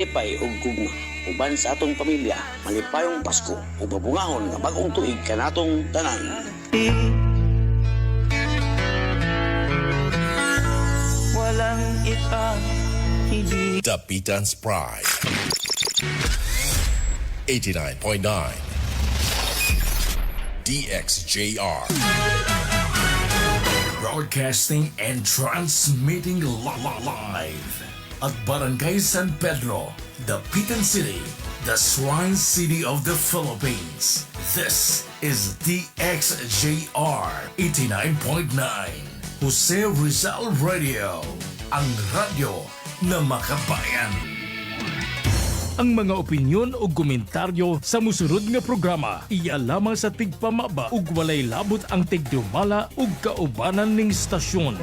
Malipay ug gugma uban sa atong pamilya, malipayong Pasko ug babungahon nga bag-ong tuig kanatong tanan. Walang ibang hindi Dapitan's Pride. 89.9 DXJR. Broadcasting and transmitting live at Barangay San Pedro, Dapitan City, the Shrine City of the Philippines. This is DXJR 89.9 Jose Rizal Radio, ang radyo na makabayan. Ang mga opinyon o komentaryo sa musunod nga programa iya lamang sa tigpamaba ug walay labot ang tigdumala ug kaubanan ning stasyon.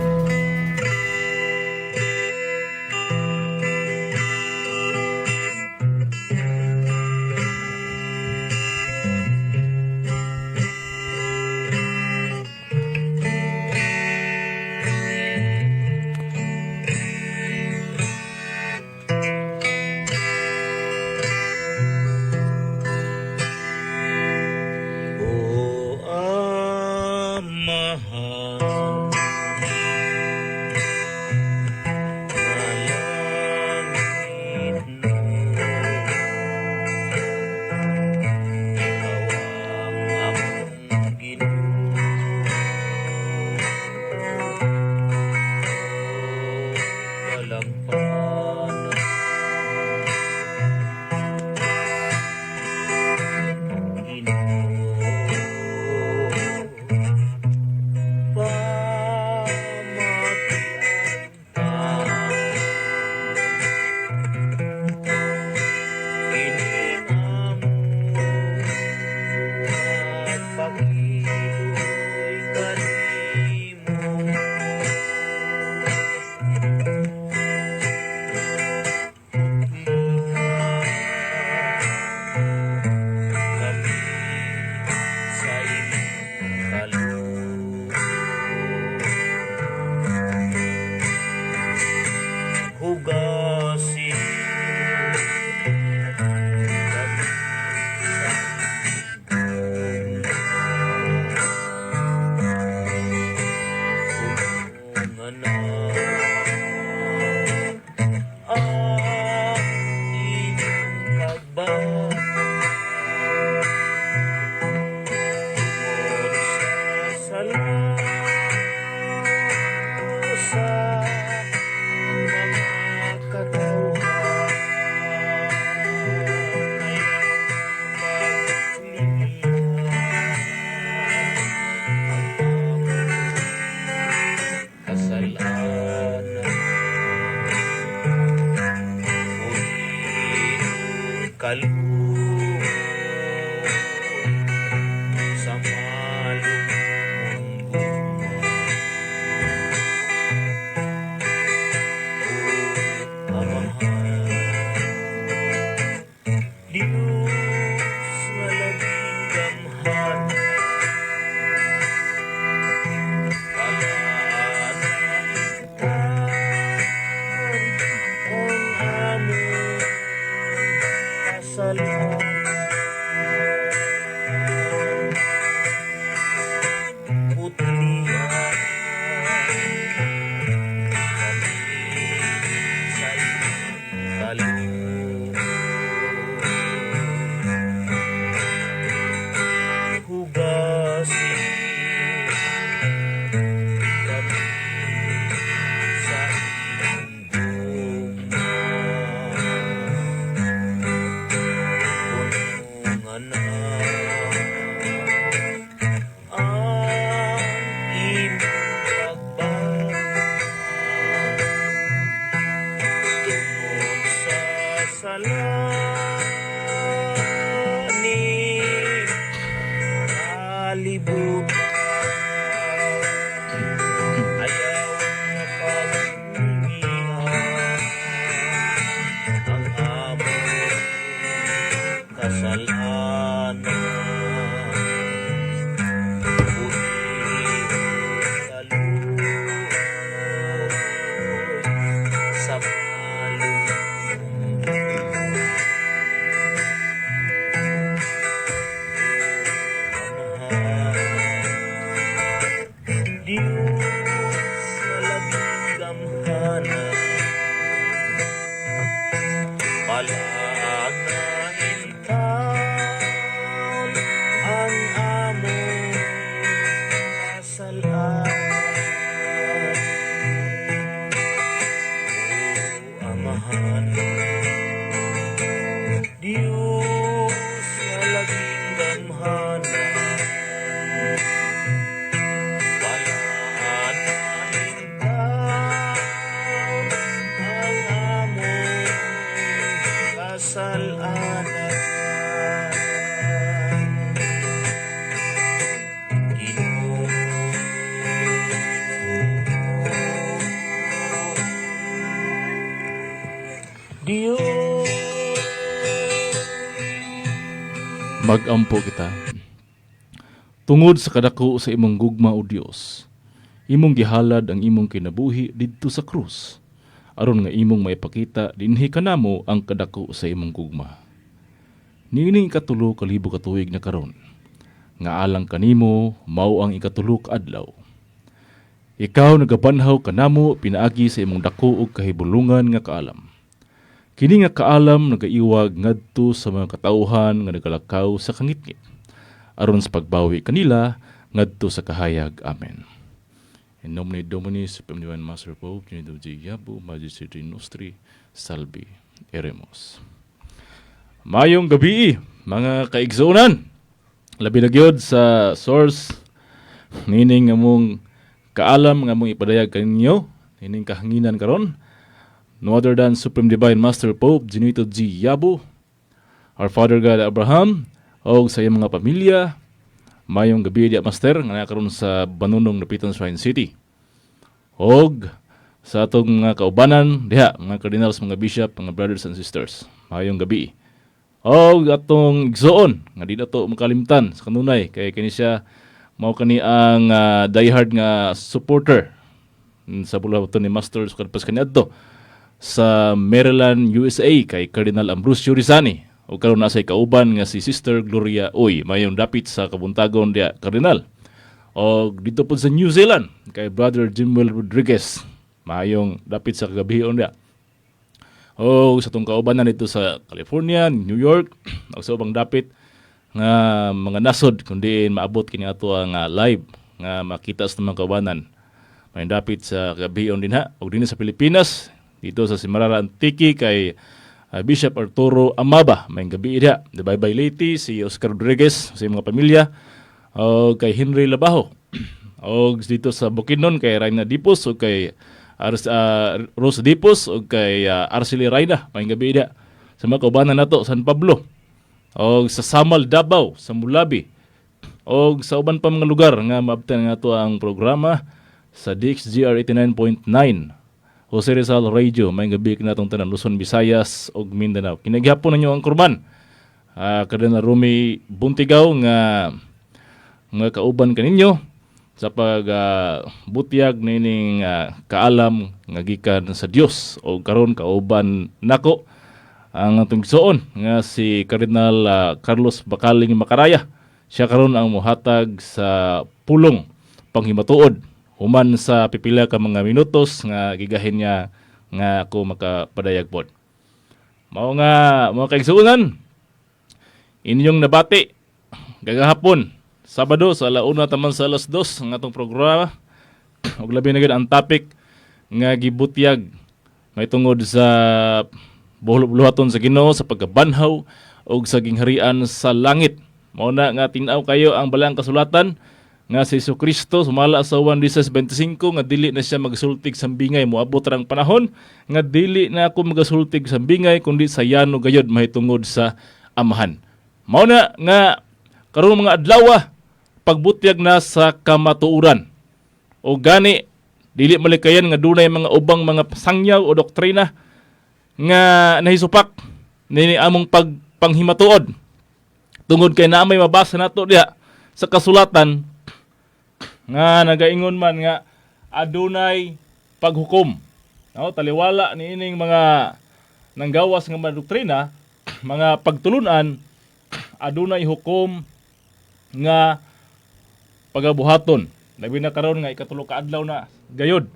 sa palong ang among kasalaan. O Amahan, Diyos sa laging damhana, palanahin ang among kasalanan. Diyos. Magampo kita. Tungod sa kadako sa imong gugma o Dios, imong gihalad ang imong kinabuhi didto sa krus, aron nga imong maipakita dinhi kanamo ang kadako sa imong gugma. Niining ikatulo ka libo ka tuig na karon, nga alang kanimo mao ang ikatulo ka adlaw. Ikaw nagabanhaw kanamo pinaagi sa imong dako ug kahibulungan nga kaalam. Kini nga kaalam nagaiwag ngadto sa mga katauhan nga nagalakaw sa kangitngit, aron sa pagbawi kanila ngadto sa kahayag. Amen. In nomine Domini Supreme Divine Master Pope Junito G. Yabu Magistrate Nostri Salvi Eremos. Mayong gabi mga kaigsunan, labi na gyud sa source meaning among kaalam nga among ipadayag kaninyo ining kahanginan karon. No other than Supreme Divine Master Pope Junito G. Yabu, our Father God Abraham, o sa iyang mga pamilya. Mayong gabi di Master nga nakaroon sa Banunong Dapitan Shrine City. Og sa atong mga kaubanan diha, mga cardinals, mga bishop, mga brothers and sisters. Mayong gabi. Og atong igsoon nga di nato makalimtan sa kanunay kay kini siya mao kani ang diehard nga supporter sa bulaton ni Master sa kadpas kaniadto sa Maryland, USA kay Cardinal Ambrosio Rizani o karon na say kauban nga si Sister Gloria Uy mayon dapit sa kabuntagon dia Cardinal. O dito po sa New Zealand kay Brother Jimwell Rodriguez mayong dapit sa kagabihon dia. O sa tong kaubanan dito sa California, New York o sa ubang dapit nga mga nasod kundi maabot kini ato ang live nga makita sa mga kaubanan. May dapit sa kagabihon din ha o din sa Pilipinas. Dito sa Simarara Antique kay Bishop Arturo Amaba. May gabi ida. The Bye-Bye Lady, si Oscar Rodriguez, sa mga pamilya. O kay Henry Labajo. O dito sa Bukidnon kay Raina Dipos o kay Rose Dipos o kay Arceli Raina. May gabi ida. Sa mga kaubanan nato, San Pablo. O sa Samal, Davao, sa Mulabi. O sa uban pa mga lugar nga maabtan nga to ang programa sa DXGR 89.9. Jose Rizal Radio, may gabi kinatong tanan Luzon, Visayas ug Mindanao. Kinaghapon ninyo ang kurban. Cardinal Rumi Buntigaw nga kauban kaninyo sa pagbutyag nining kaalam nga gikan sa Dios o karon kauban nako ang atong igsoon nga si Cardinal Carlos Bacaling Macaraya. Siya karon ang mohatag sa pulong panghimatuod human sa pipila ka mga minutos nga gigahin niya nga ako makapadayag pod. Mao nga mga kaigsuonan, inyong nabati gagahapon Sabado sa 1 taman sa 2 ang atong programa ug labi na gid ang topic nga gibutyag may tungod sa buhat-buhaton sa Ginoo sa pagkabanhaw ug sa gingharian sa langit. Mao na nga tin-aw kayo ang balang kasulatan nga si Jesucristo sumala sa 1:25 nga dili na siya magsultig sa bingay, moabot rang panahon nga dili na ako magasultig sa bingay kundi sa yano gayod mahitungod sa Amahan. Mao na nga karon mga adlaw pagbutyag na sa kamatuoran. O gani dili malikayan nga dunay mga ubang mga sangyaw o doktrina nga nahisupak ni among panghimattuod. Tungod kay naamay mabasa nato diha sa kasulatan nga nagaingon man nga adunay paghukom. No, taliwala ni ining mga nanggawas nga mga doktrina, mga pagtulunan, adunay hukom nga pagabuhaton. Labi na karon nga ikatulo ka adlaw na gayod.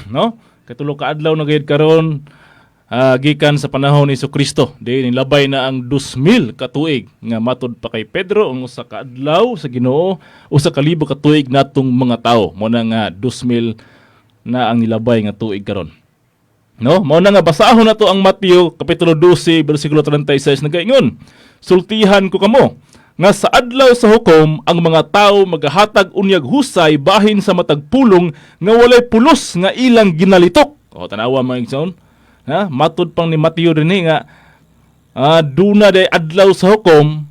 No? Katulo ka adlaw na gayud karon gikan sa panahon ni Kristo. Di nilabay na ang 2,000 ka tuig nga matud pa kay Pedro ang usa ka adlaw sa Ginoo, usa ka libo ka tuig natong mga tawo. Mo na nga 2,000 na ang nilabay nga tuig karon. No, mao na nga basahon nato ang Mateo kapitulo 12 bersikulo 36 nagaingon. Sultihan ko kamo nga sa adlaw sa hukom ang mga tawo magahatag unyag husay bahin sa matag pulong nga walay pulos nga ilang ginalitok. O tanawa mga igsoon. Ha, matud pang ni Mateo dinhi nga duna day adlaw sa hukom,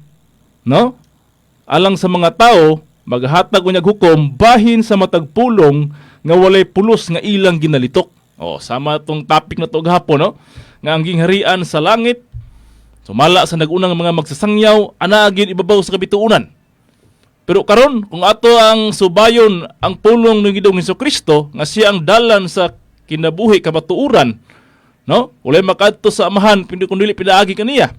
no? Alang sa mga tawo maghatag unyag hukom bahin sa matag pulong nga walay pulos nga ilang ginalitok. O sama tong topic na to gahapon, no? Nga ang gingharian sa langit sumala sa nagunang mga magsasangyaw ana gyud ibabaw sa kabituunan. Pero karon kung ato ang subayon ang pulong ng Ginoong Hesukristo nga siya ang dalan sa kinabuhi kamatuoran, no? Walay makadto sa amahan kundi pinaagi kaniya.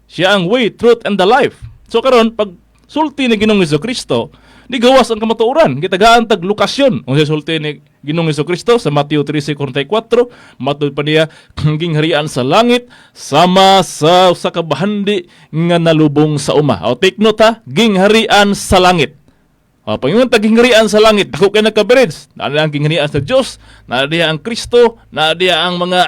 Siya ang way, truth and the life. So karon pag sulti ni Ginoong Hesukristo, di gawas ang kamatuoran. Gitagaan tag lokasyon. Kung siya sulti ni Ginoong Hesukristo sa Mateo 13:44, matud pa niya gingharian sa langit sama sa usa ka bahandi nga nalubong sa uma. O take note ha, gingharian sa langit. O pangingon tag gingharian sa langit, dako kay nagka-beareds. Naa ang gingharian sa Dios, naa diha ang Kristo, naa diha ang mga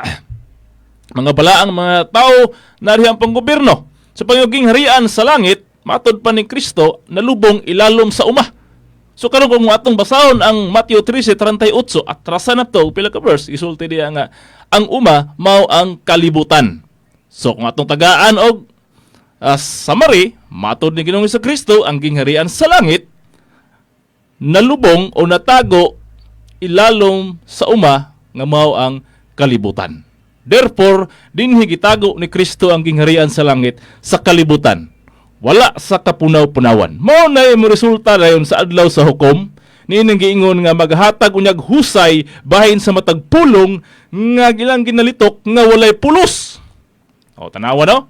balaang mga tao, naa diha ang panggobyerno. Sa pangingon gingharian sa langit, matod pa ni Kristo nalubong ilalom sa uma. So karon kung atong basahon ang Mateo 13:38 at rasa na to pila ka verse isulti diya nga ang uma mao ang kalibutan. So kung atong tagaan og summary, matod ni Ginoong Kristo ang gingharian sa langit nalubong o natago ilalom sa uma nga mao ang kalibutan. Therefore, dinhi gitago ni Kristo ang gingharian sa langit sa kalibutan. Wala sa kapunaw-punawan. Mao na yung resulta dayon sa adlaw sa hukom. Niinang giingon nga maghatag unyag husay bahin sa matag pulong nga gilang ginalitok nga walay pulos. O tanawa no?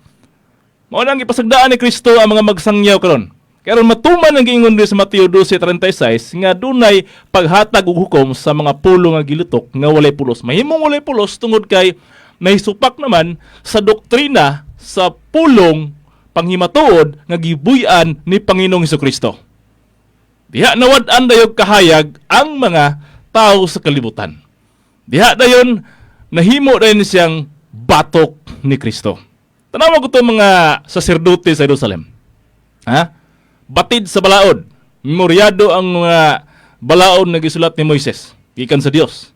Mao nang ipasagdaan ni Kristo ang mga magsangyaw karon. Karon matuman ang giingon sa Mateo 12:36 nga dunay paghatag og hukom sa mga pulong nga gilitok nga walay pulos. Mahimong walay pulos tungod kay nahisupak naman sa doktrina sa pulong panghimatuod nga gibuy-an ni Panginoong Hesukristo. Diha nawad-an dayog kahayag ang mga tao sa kalibutan. Diha dayon nahimo dayon siyang batok ni Kristo. Tanawa ko itong mga saserdote sa Jerusalem. Ha? Batid sa balaod. Memoryado ang mga balaod na gisulat ni Moises. Gikan sa Dios.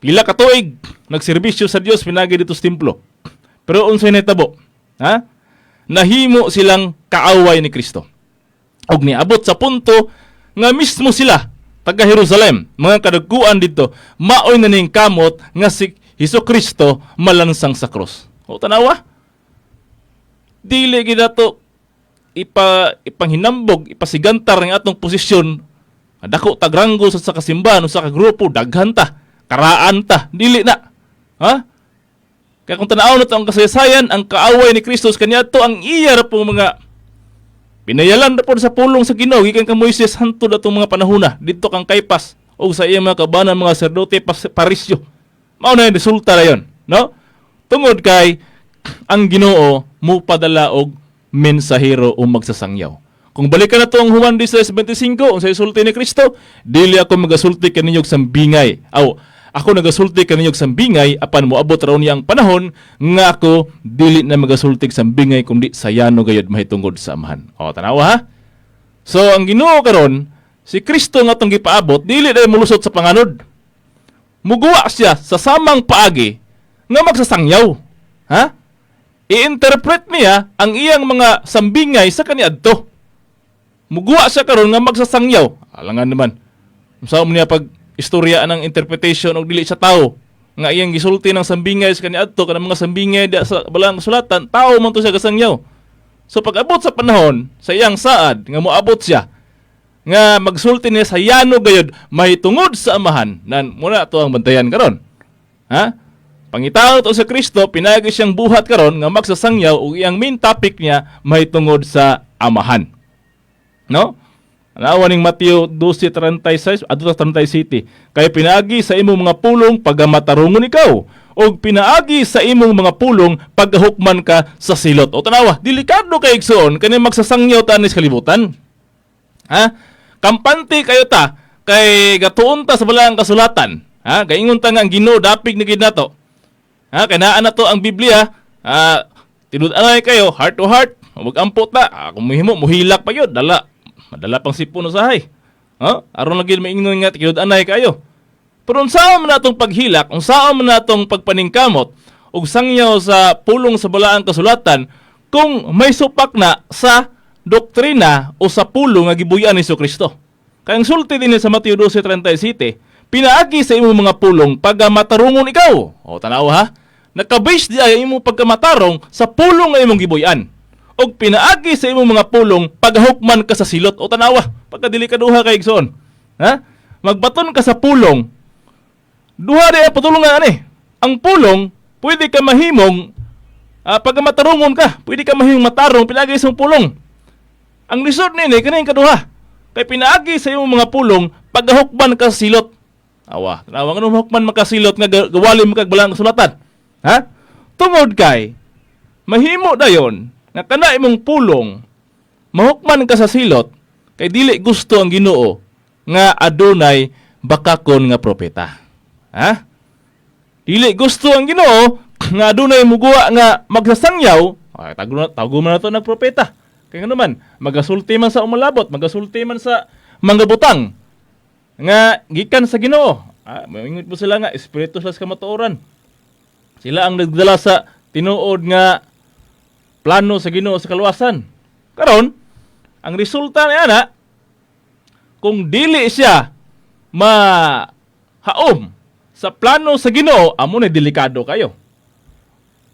Pila ka tuig nagserbisyo sa Dios pinagi dito sa templo. Pero unsay nahitabo? Ha? Nahimo silang kaaway ni Kristo. Og niabot sa punto nga mismo sila taga Jerusalem, mga kadagkuan dito, maoy na ning kamot nga si Hesukristo malansang sa krus. O tanawa? Dili gid ato ipanghinambog, ipasigantar ng atong posisyon. Dako tagranggo sa kasimbahan sa kagrupo, daghan ta, karaan ta, dili na. Ha? Kaya kung tanaw na ito ang kasaysayan, ang kaaway ni Kristo kanya to ang iya ra po mga pinayalan na po sa pulong sa Ginoo gikan kang Moises hantod atong mga panahona dito kang Kaypas o sa iyang mga kabanan mga sacerdote parisyo. Mao na yung resulta na yun, no? Tungod kay ang Ginoo mo padala og mensahero o magsasangyaw. Kung balikan na ito ang Juan 16:25 ang sa isulti ni Kristo, dili ako magasulti kaninyog sambingay. Ako nagasulti kaninyog sambingay apan moabot raw niya ang panahon nga ako dili na magasulti sambingay kundi sayano gayud mahitungod sa amahan. O tanawa ha? So ang Ginoo karon si Kristo nga tong gipaabot dili na mulusot sa panganod. Muguwa siya sa samang paagi nga magsasangyaw. Ha? I-interpret niya ang iyang mga sambingay sa kaniadto. Muguwa siya karon nga magsasangyaw. Alangan naman. Unsa man niya pag istorya ng interpretation og dili sa tao nga iyang gisulti ng sambingay sa kaniadto kanang mga sambingay da sa balang sulatan tao man to siya gasangyaw. So pag abot sa panahon sa iyang saad nga moabot siya nga magsulti niya sa yano gayud mahitungod sa amahan nan muna to ang bantayan karon. Ha? Pangitaw to sa Kristo pinagi siyang buhat karon nga magsasangyaw ug iyang main topic niya mahitungod sa amahan. No? Anawa ning Mateo 12:36 adto 37. Kay pinaagi sa imong mga pulong pagamatarungon ikaw o pinaagi sa imong mga pulong paghukman ka sa silot. O tanawa, delikado kay igsoon kani magsasangyaw ta anis kalibutan. Ha? Kampante kayo ta kay gatuon ta sa balaang kasulatan. Ha? Gaingon ta nga ang Ginoo dapig ni gid nato. Ha? Kay naa na to ang Biblia. Tinud-anay kayo heart to heart. Wag ampot ta. Kung mahimo muhilak pa yun. Madala pang sipon usahay. Aron lagi maingon nga tinud-anay kayo. Pero unsaon man natong paghilak, unsaon man natong pagpaningkamot ug sangyaw sa pulong sa balaang kasulatan kung may supak na sa doktrina o sa pulong nga gibuy-an ni Kristo. Kaya ang sulti din sa Mateo 12:37, pinaagi sa imong mga pulong pagamatarungon ikaw. O tanaw ha, nakabase di ay imong pagkamatarong sa pulong nga imong gibuy-an. Og pinaagi sa imong mga pulong paghukman ka sa silot. O tanawa, pagkadelikaduha kay igsoon. Ha? Magbaton ka sa pulong. Duha di ay patulungan ani. Ang pulong pwede ka mahimong pagkamatarungon ka. Pwede ka mahimong matarong pinaagi sa pulong. Ang lisod nini kaning kaduha. Kay pinaagi sa imong mga pulong paghukman ka sa silot. Awa, tanawa nga hukman makasilot nga gawali mo kag balang kasulatan. Ha? Tungod kay mahimo dayon nga kana imong pulong mahukman ka sa silot kay dili gusto ang Ginoo nga adunay bakakon nga propeta. Ha? Dili gusto ang Ginoo nga adunay muguwa nga magsasangyaw. Ay tago man nato nag propeta. Kay ngano man magasulti man sa umalabot, magasulti man sa manggabutang nga gikan sa Ginoo. Moingon po sila nga espiritu sa kamatuoran. Sila ang nagdala sa tinuod nga plano sa Ginoo sa kaluwasan. Karon, ang resulta niya na, kung dili siya mahaom sa plano sa Ginoo, amo na delikado kayo.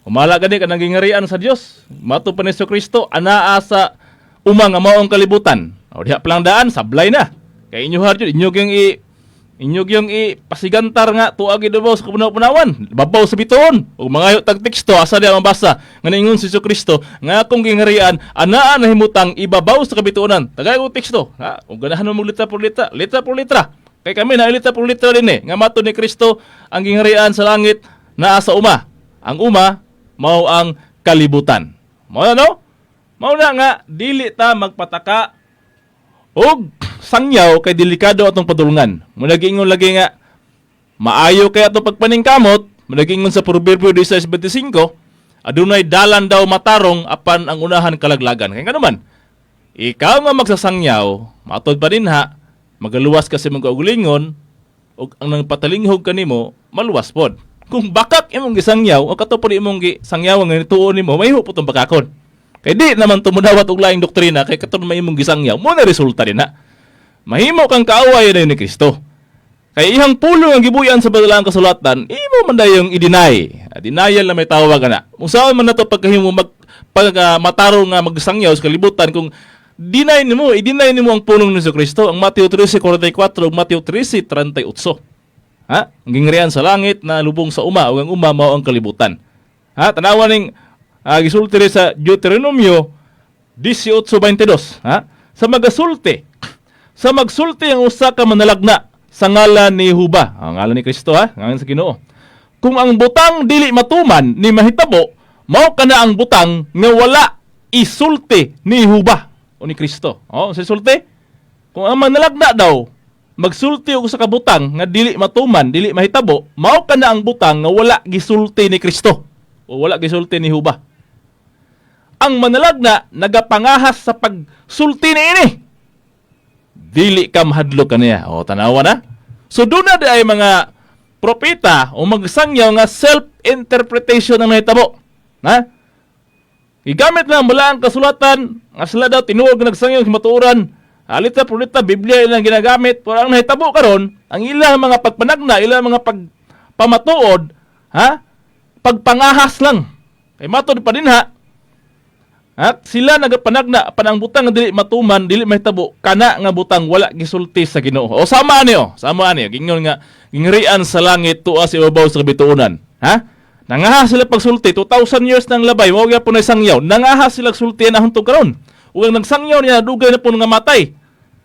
Humala gani ka nang gingarian sa Dios. Mato pa ni Kristo, anaa sa umang nga maong kalibutan. O diha palang daan, sablay na. Kay inyo harjud, inyo gyung pasigantar nga tuag idubaw sa kapunaw-punawan. Babaw sa bituon. Ug mga tag teksto asa diha mabasa nga ningon si Kristo nga akong gingarian anaa na himutang ibabaw sa kabituonan. Tagay ko teksto. Ha, ug ganahan mo litra por litra, litra por litra. Kay kami na litra por litra din nga mato ni Kristo ang gingarian sa langit naa sa uma. Ang uma mao ang kalibutan. Mao no? Mao na nga dili ta magpataka og sangyaw kay delikado atong padulungan. Munagingon lagi nga maayo kay atong pagpaningkamot, munagingon sa Proverbio 16:25, adunay dalan daw matarong apan ang unahan kalaglagan. Kay ngano man, ikaw nga magsasangyaw, matod pa din ha, magaluwas ka sa imong kaugalingon ug ang nagpatalinghog kanimo maluwas pod. Kung bakak imong gisangyaw o katupod imong gisangyaw nga nituon nimo, mahimo pud tong bakakon. Kay di naman tumudawat og laing doktrina kay katupod may imong gisangyaw, mo na resulta din ha. Mahimo kang kaaway na ni Kristo. Kaya ihang pulong ang gibuyan sa badalang kasulatan, imo man dayong i-deny. Denial na may tawag na. Musaon man na ito pagkahimo matarong nga magsangyaw sa kalibutan kung i-deny nimo ang pulong ni Kristo. Ang Mateo 13:44 ug Mateo 13:38. Ha? Ang gingrian sa langit na lubong sa uma ug ang uma mao ang kalibutan. Ha? Tanawa ning gisulti sa Deuteronomio 18:22. Ha? Sa magsulti ang usa ka manalagna sa ngalan ni Huba, ang ngalan ni Kristo ha, ngalan sa Ginoo. Kung ang butang dili matuman ni mahitabo, mao kana ang butang nga wala isulti ni Huba o ni Kristo. Sa sulti, kung ang manalagna daw magsulti og sa kabutang nga dili matuman, dili mahitabo, mao kana ang butang nga wala gisulti ni Kristo o wala gisulti ni Huba. Ang manalagna nagapangahas sa pagsulti niini. Dili ka mahadlok kaniya. Tanawa na. So doon na ay mga propeta o magsangyaw nga self-interpretation ang nahitabo. Ha? Igamit lang mula ang kasulatan nga sila daw tinuod nga nagsangyaw sa matuoran. Alita pulita Biblia ilang ginagamit. Pero ang nahitabo karon, ang ilang mga pagpanagna, ilang mga pagpamatuod, ha? Pagpangahas lang. Kay matod pa din ha. At sila nagapanagna panang butang nga dili matuman, dili mahitabo kana nga butang wala gisulti sa Ginoo. Sama niyo. Gingon nga gingrian sa langit tuwa sa ibabaw sa kabituonan. Ha? Nangaha sila pagsulti 2000 years nang labay, mao gyapon na sangyaw. Nangaha sila sulti na huntog karon. Ug ang nagsangyaw niya dugay na pun nga matay.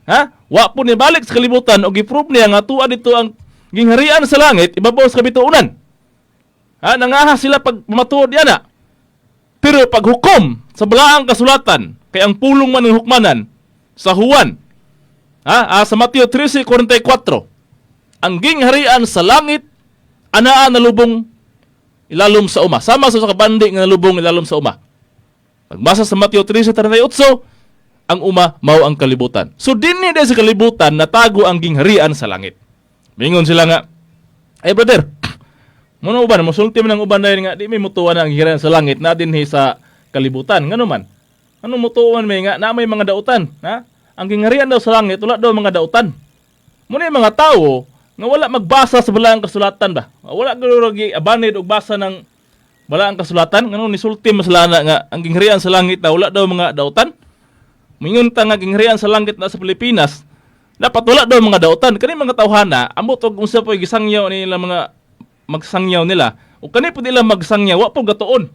Ha? Wa po ni balik sa kalibutan o giprove niya nga tuwa dito ang gingharian sa langit ibabaw sa kabituunan. Ha? Nangaha sila pag matuod yana. Pero pag hukom sa balaang kasulatan, kay ang pulong man ng hukmanan sa Juan, sa Mateo 13:44, ang gingharian sa langit anaa nalubong ilalom sa uma. Sama sa kabandi nga nalubong ilalom sa uma. Pagbasa sa Mateo 13:38, ang uma mao ang kalibutan. So dinhi sa kalibutan natago ang gingharian sa langit. Mingon sila nga, ay brother, muna uban, musulti man ang uban dahil nga, di may mutuan ang gingharian sa langit na dinhi sa kalibutan. Ngano man? Ano mutuan may nga, na may mga dautan? Ha? Ang gingharian daw sa langit, wala daw mga dautan. Muna yung mga tao, nga wala magbasa sa balaang kasulatan ba? Wala gano'y abanid o basa ng balaang kasulatan. Ngano nisulti masalana nga, ang gingharian sa langit na wala daw mga dautan? Mingon ta nga gingharian sa langit na sa Pilipinas, dapat wala daw mga dautan. Kani mga tawhana, amot og unsa po gisangyaw nila mga magsangyaw nila. O kani po nila magsangyaw, wa po gatuon.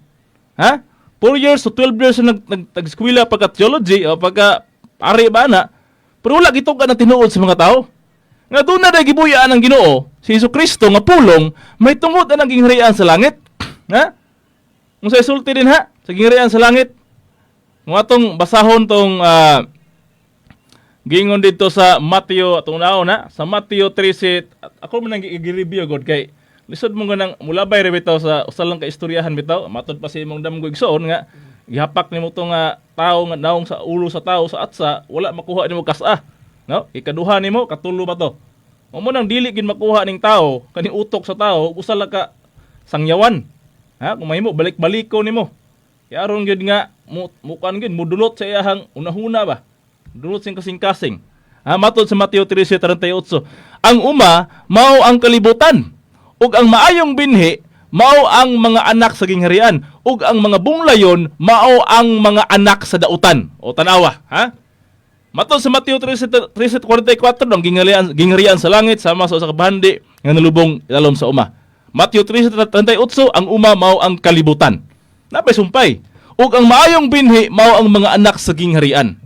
Ha? 4 years to 12 years na nag-eskwela pagka theology o pagka ari ba na. Pero wala gito ka na tinuod sa mga tao. Nga doon na gibuyaan ang Ginoo, si Jesucristo nga pulong, may tungod na gingharian sa langit. Ha? Kung sa isulti din ha, sa gingharian sa langit. Kung atong basahon tong gingon dito sa Mateo, atong naon na, sa Mateo 13, ako man nang i-review god kay lisod mo nga nang mulabay ra bitaw sa usa lang ka istoryahan bitaw, matod pa si imong damgo igsoon nga gihapak nimo to nga tawo nga naong sa ulo sa tawo sa atsa, wala makuha nimo kas-a. No? Ikaduha nimo katulo ba to? Mo nang dili gid makuha ning tawo kani utok sa tawo, usa lang ka sangyawan. Ha? Kung mahimo balik-baliko nimo. Kaya aron gyud nga mukan gyud mudulot sa iyahang unahuna ba? Dulot sing kasing-kasing. Matod sa Mateo 13:38, ang uma mao ang kalibutan. Ug ang maayong binhi mao ang mga anak sa gingharian, ug ang mga bunglayon mao ang mga anak sa dautan. O tanawa, ha? Matod sa Mateo 13:44, ang gingharian sa langit sama sa kabandi nga nalubong ilalom sa uma. Mateo 13:38, ang uma mao ang kalibutan. Napay sumpay. Ug ang maayong binhi mao ang mga anak sa gingharian.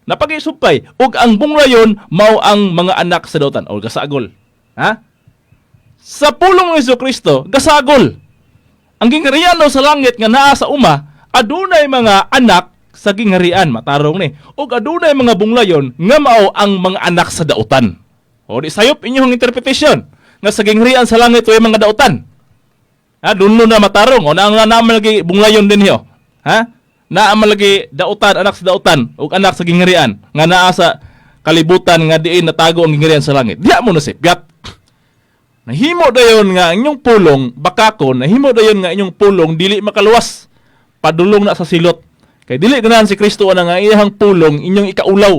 Napag-isumpay, ug ang bunglayon mao ang mga anak sa dautan. O gasagol. Ha? Sa pulong ni Jesucristo, gasagol. Ang gingharian sa langit nga naa sa uma, adunay mga anak sa gingharian, matarong ni. Ug adunay mga bunglayon nga mao ang mga anak sa dautan. O di sayop inyong interpretation nga sa gingharian sa langit way mga dautan. Ha, dunno na matarong o naman lagi bunglayon din hiyo. Ha? Naaman lagi dautan, anak sa dautan ug anak sa gingharian nga naa sa kalibutan nga diin natago ang gingharian sa langit. Diya mo na sipyat. Nahimo dayon nga inyong pulong bakakon, nahimo dayon nga inyong pulong dili makaluwas padulong na sa silot. Kay dili ganahan si Kristo ana nga iyang pulong inyong ikaulaw.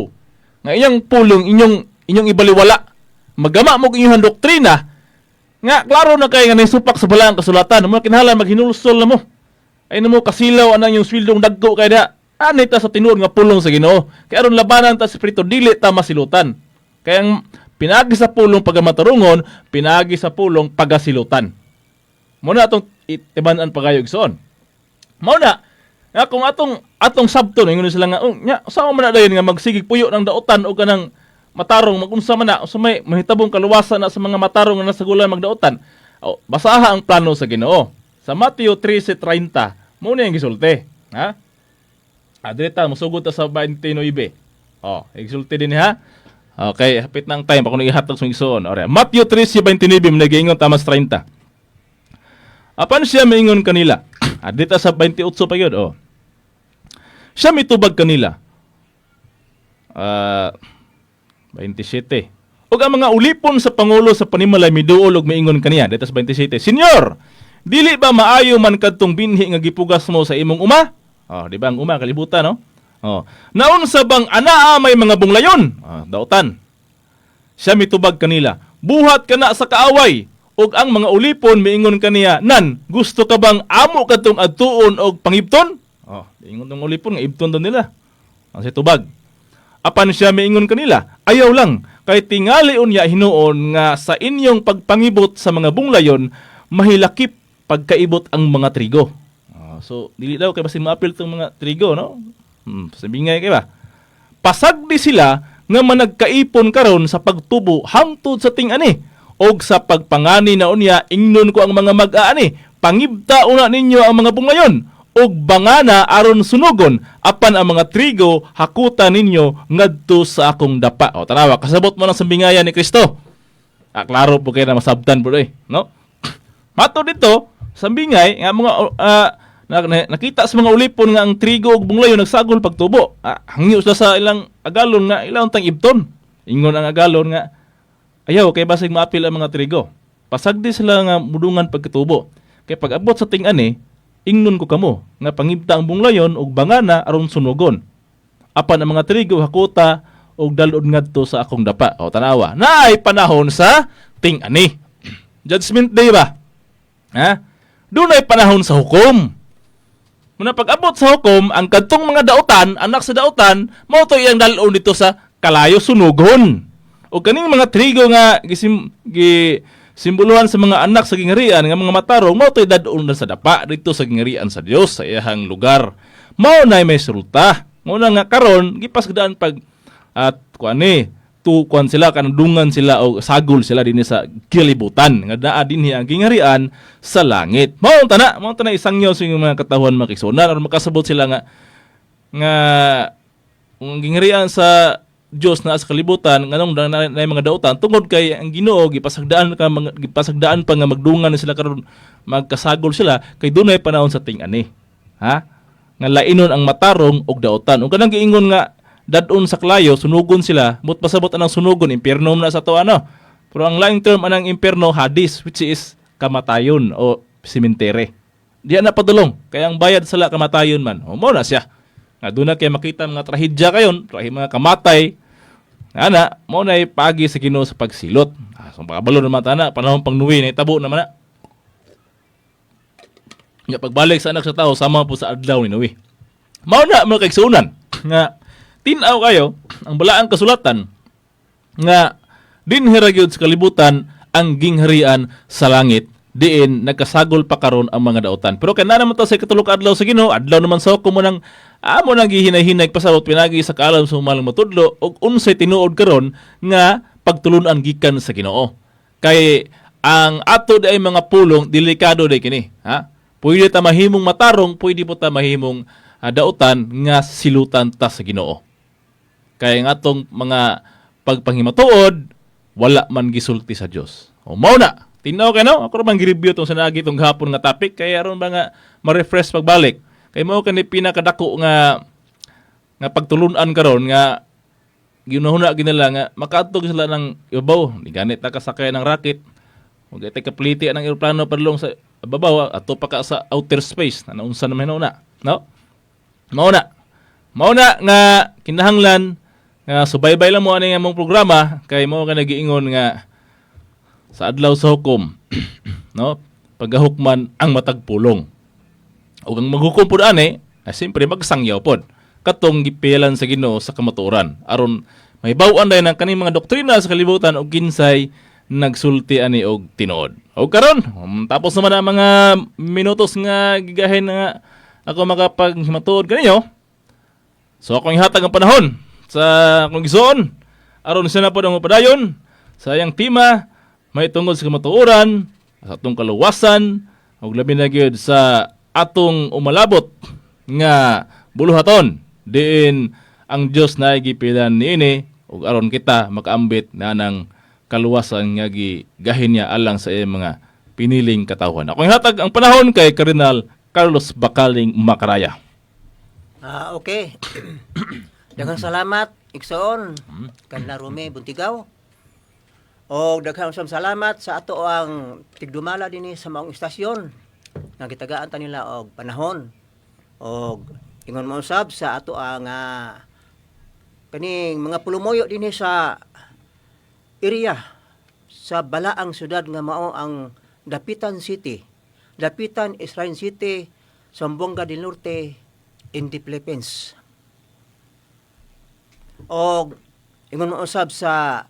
Nga iyang pulong inyong ibaliwala. Magama mo inyong doktrina nga klaro na kay nga nisupak sa balaang kasulatan, mo kinahanglan maghinulsol na mo. Ay namo kasilaw anang yung swildong dagko kay da. Ani ta sa tinuod nga pulong sa Ginoo. Kay aron labanan ta sa Espiritu dili ta masilutan. Kay ang pinagi sa pulong pagamatarungon, pinagi sa pulong pagasilutan. Muna atong itibanan pagayog soon. Muna, kung atong sabto, ingon sila nga, saan man na dayon nga magsigig puyo ng dautan o kanang matarong, magunsa man na, so may mahitabong kaluwasan na sa mga matarong na nasa gulan magdautan. Basaha ang plano sa Ginoo. Sa Mateo 13:30, muna yung gisulti. Ha? Adreta, musugod ta sa 29. Gisulti din ha? Okay, hapit na ang time. Ako nag-ihatag sa igsoon. Matthew 13:29, nag-iingon tamas 30. Apan siya maingon kanila. Dito sa 28 pa yun. Siya mitubag kanila. 27. Ug ang mga ulipon sa pangulo sa panimalay miduol ug maingon kaniya. Dito sa 27. Senyor, dili ba maayo man kadtong binhi nga gipugas mo sa imong uma? Di ba ang uma kalibutan, no? Naon sa bang anaa may mga bunglayon? Dautan. Siya mitubag kanila. Buhat ka na sa kaaway. Og ang mga ulipon miingon kaniya, nan, gusto ka bang amo kadtong adtuon og pangibton? Miingon tong ulipon nga ibton daw nila. Ang si tubag. Apan siya miingon kanila, ayaw lang, kay tingali unya hinuon nga sa inyong pagpangibot sa mga bunglayon, mahilakip pagkaibot ang mga trigo. So, dili daw kay basin maapil tong mga trigo, no? Sabi nga kay ba? Pasagdi sila nga managkaipon karon sa pagtubo hangtod sa ting-ani og sa pagpangani na unya ingnon ko ang mga mag-aani pangibta una ninyo ang mga bungayon og bangana aron sunugon apan ang mga trigo hakuta ninyo ngadto sa akong dapa. O tanawa kasabot mo ng sambingayan ni Kristo. Klaro po kayo na masabtan po no? Mato dito sambingay nga mga nakita sa mga ulipon nga ang trigo ug bunglayon nagsagol pagtubo. Hangyo sila sa ilang agalon nga ilang tang ibton. Ingon ang agalon nga ayaw kay basig maapil ang mga trigo. Pasagdi sila nga mudungan pagkatubo. Kay pag abot sa ting-ani, ingnon ko kamo nga pangibta ang bunglayon ug bangana aron sunugon. Apan ang mga trigo hakuta ug dalod ngadto sa akong dapa. O tanawa, naay panahon sa ting-ani. Judgment day ba? Ha? Doon ay panahon sa hukom. Muna pag-abot sa hukom, ang kadtong mga dautan, anak sa dautan, mao to iyang dalon dito sa kalayo sunugon. O kaning mga trigo nga simboluhan sa mga anak sa gingharian nga mga matarong, mao to dadon sa dapa dito sa gingharian sa Dios sa iyang lugar. Mao na may resulta. Mao na nga karon gipasgdaan pag at kuan sila kanadungan sila o sagol sila dinhi sa kilibutan nga naa dinhi ang gingharian sa langit. Mao tana isangyaw sa mga katawhan makisunan aron makasabot sila nga ang gingharian sa Dios na sa kalibutan nganong na mga dautan tungod kay ang Ginoo gipasagdaan pa nga magdungan na sila karon magkasagol sila kay dunay panahon sa ting-ani. Ha? Nga lainon ang matarong og dautan. Ug kanang giingon nga dadon sa klayo, sunugon sila, but pasabot anang sunugon, impierno na sa to ano. Pero ang laing term anang impierno, Hades, which is kamatayon o simentere. Diyan na padulong, kaya ang bayad sala kamatayon man. O mo na siya. Nga doon na kaya makita mga trahedya kayon, mga kamatay. Ana, mo na ipagi sa Ginoo sa pagsilot. So pakabalo naman tana, panahon pang nuwi na itabo naman na. Nga pagbalik sa anak sa tao, sama po sa adlaw ni Nuwi. Mao na mga kaigsuunan nga tinaw kayo ang balaang kasulatan nga dinhi gyud sa kalibutan ang gingharian sa langit diin nagkasagol pa karon ang mga dautan. Pero kana naman to sa katulog adlaw sa Ginoo, adlaw naman sa hukom mo nang amo nang gihinay-hinay pasabot pinagi sa kaalam sa malang matudlo og unsay tinuod karon nga pagtulon-an gikan sa Ginoo. Kay ang ato ay mga pulong delikado day kini, ha? Pwede ta mahimong matarong, pwede po ta mahimong dautan nga silutan ta sa Ginoo. Kaya nga atong mga pagpanghimatuod, wala man gisulti sa Dios. O mao na, tinaw kayo no? Ako naman gi-review itong sanagi itong hapon nga topic, kaya aron ba nga ma-refresh pagbalik. Kaya mao kani pinakadako nga pagtulunan karon nga ginahuna ginala nga makaadtog sila ng ibabaw, di ganit ta kasakay ng rocket. Ug ite kapliti ang eroplano padulong sa babaw ato pa ka sa outer space na naunsa naman na, no? Mao na nga kinahanglan nga subaybay lang mo ani nga mong programa kay mo ka nagiingon nga sa adlaw sa hukom no paggahukman ang matag pulong ug ang maghukom pud ani ay simpre magsangyaw pod katong gipilan sa Ginoo sa kamatuoran aron mahibaw-an day ng kaning mga doktrina sa kalibutan ug kinsay nagsulti ani og tinuod. O karon tapos naman ang mga minutos nga gigahin nga ako makapaghimatod kaninyo. So akong ihatag ang panahon sa akong gisuon aron siya na po ang upadayon sa iyang tima may tungod sa kamatuoran sa atong kaluwasan ug labi na gyud sa atong umalabot nga buluhaton diin ang Dios na gipilan niini ug aron kita makaambit na ng kaluwasan nga gigahin niya alang sa iyang mga piniling katawhan. Akong ihatag ang panahon kay Cardinal Carlos Bacaling Macaraya. Okay. Daghang salamat, Iksoon, kanila Rome Buntigaw. O daghang salamat sa ato ang tigdumala dinhi sa maong istasyon. Nagitagaan ta nila og panahon. O ingon mo usab sa ato ang kaning mga pulumoyo dinhi sa area sa balaang syudad nga mao ang Dapitan City. Dapitan Shrine City, Zamboanga del Norte, in the Philippines. O ingon mo usab sa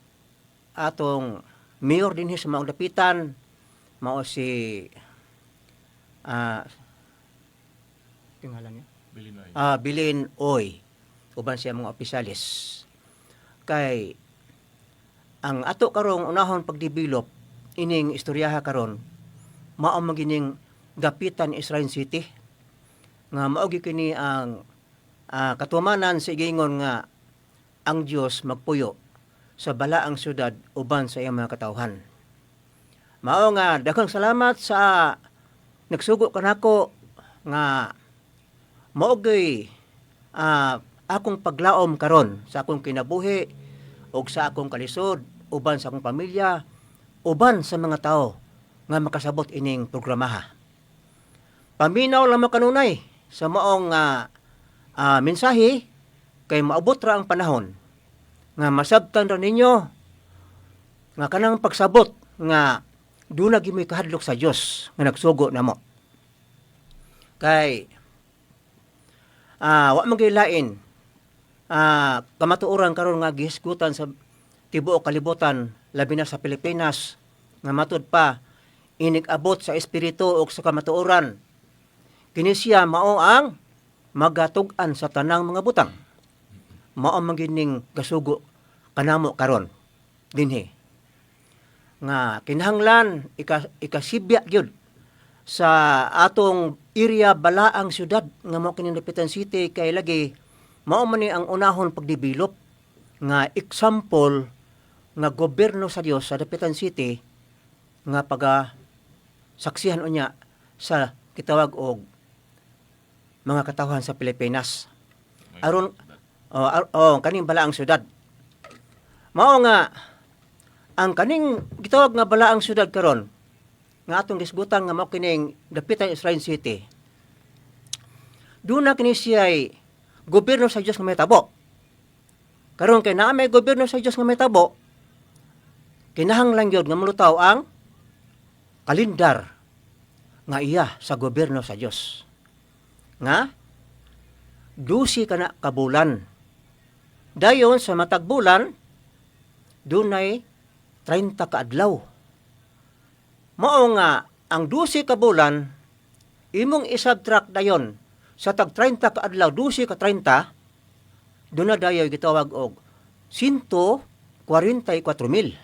atong mayor dinhi sa maong dapitan mao si tingalan niya Bilin Oy uban siya mga opisyalis Kay ang ato karong unahon pagdevelop ining istoryaha karon mao magining gapitan Israel City nga mao gyud kini ang katumanan sa igingon nga ang Dios magpuyo sa balaang syudad uban sa iyang mga katawhan. Mao nga daghang salamat sa nagsugo kanako nga mao gyud akong paglaom karon sa akong kinabuhi ug sa akong kalisod uban sa akong pamilya uban sa mga tao nga makasabot ining programaha. Paminaw lang mo kanunay sa maong mensahe kay maabot ra ang panahon nga masabtan ra ninyo nga kanang pagsabot nga duna gimoy kahadlok sa Dios nga nagsugo namo. Kay wa man gyud lain kamatuoran karon nga gihisgutan sa tibuok kalibutan labi na sa Pilipinas nga matud pa inig-abot sa espiritu o sa kamatuoran. Kini siya mao ang magatug-an sa tanang mga butang. Mao man gyud ning gasugo kanamo karon dinhi. Nga kinahanglan ikasibya gyud sa atong area balaang syudad nga mao kini Dapitan City kay lagi mao man ni ang unahon pagdevelop nga example nga gobyerno sa Dios sa Dapitan City nga saksihan unya sa kitawag og mga katawhan sa Pilipinas. Aron kaning balaang syudad. Mao nga ang kaning gitawag nga balaang syudad karon nga atong gisgutan nga mao kining Dapitan Israel City. Duna kini siya gobyerno sa Dios nga may tabo. Karon kay naa may gobyerno sa Dios nga may tabo, kinahanglan gyud nga mulutaw ang kalendar nga iya sa gobyerno sa Dios. Nga 12 kana ka bulan. Dayon sa matag bulan dunay 30 ka adlaw. Mao nga ang 12 ka bulan imong isubtract dayon sa tag 30 ka adlaw 12 ka 30 doon na dayoy gitawag og 144,000.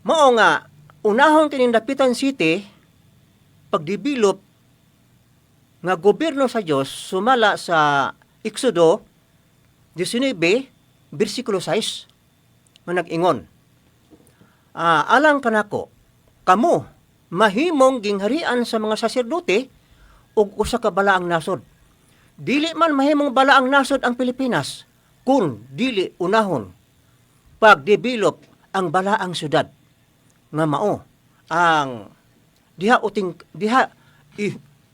Mao nga unahon kining Dapitan City pagdevelop nga gobyerno sa Dios sumala sa Exodo 19 bersikulo 6 nga nag-ingon, alang kanako kamo mahimong gingharian sa mga saserdote ug usa ka balaang nasod. Dili man mahimong balaang nasod ang Pilipinas kun dili unahon pag-develop ang balaang syudad nga mao ang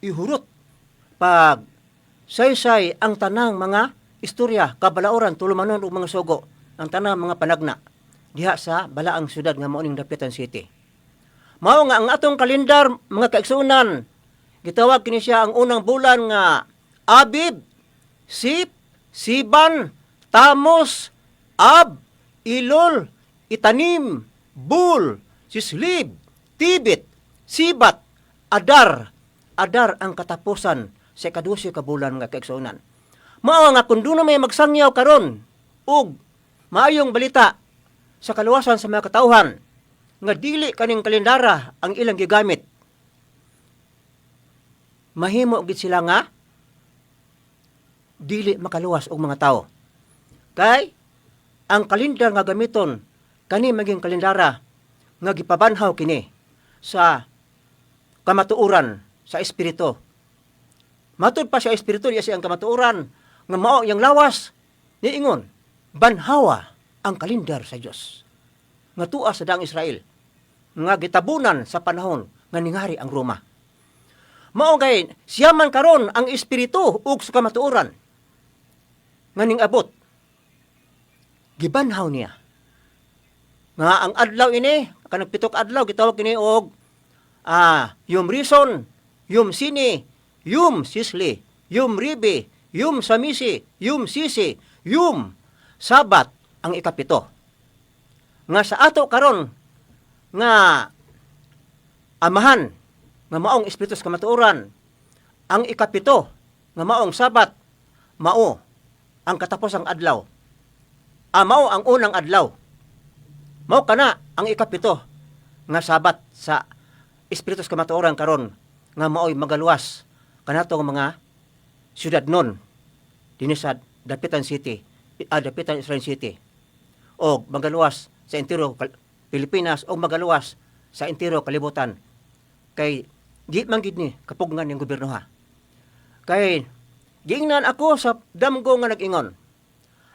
ihurot pag saysay ang tanang mga istorya, kabalaoran, tulumanon ug mga sugo, ang tanang mga panagna diha sa balaang syudad nga mao ning Dapitan City. Mao nga ang atong kalendar mga kaigsunan gitawag kini siya ang unang bulan nga Abib, Sip, Siban, Tamos, Ab, Ilol, Itanim, Bul, Sislib, Tibit, Sibat, Adar. Adar ang katapusan sa ika-12 ka bulan nga kaigsunan. Mao nga kun duno may magsangyaw karon ug maayong balita sa kaluwasan sa mga katawhan nga dili kaning kalendara ang ilang gigamit. Mahimo gid sila nga dili makaluwas og mga tao. Kay ang kalendar nga gamiton kani maging kalendara nga gipabanhaw kini sa kamatuoran sa espiritu. Matud pa sa espiritu diya ang kamatuoran nga mao yang lawas niingon banhawa ang kalendar sa Dios nga tuwa sa daang Israel nga gitabunan sa panahon nga ningari ang Roma. Mao gay siya man karon ang espiritu ug sa kamatuoran nga ning-abot gibanhaw niya nga ang adlaw ini kanang pitok adlaw gitawag kini og Yom Rison, Yom Sini, Yom Sisli, Yom Ribi, Yom Samisi, Yom Sisi, Yom Sabat ang ikapito. Nga sa ato karon nga amahan nga maong espiritu sa kamatuoran ang ikapito nga maong Sabat mao ang katapos ang adlaw Mao ang unang adlaw. Mao kana ang ikapito nga sabat sa Espiritu sa kamatuoran karon nga maoy magaluwas kanatong mga syudad nun dinhi sa Dapitan City, Dapitan Israel City. O magaluwas sa entero Pilipinas o magaluwas sa entero kalibutan. Kay di man gid ni kapugngan ng gobyerno ha. Kay giingnan ako sa damgo nga nag-ingon.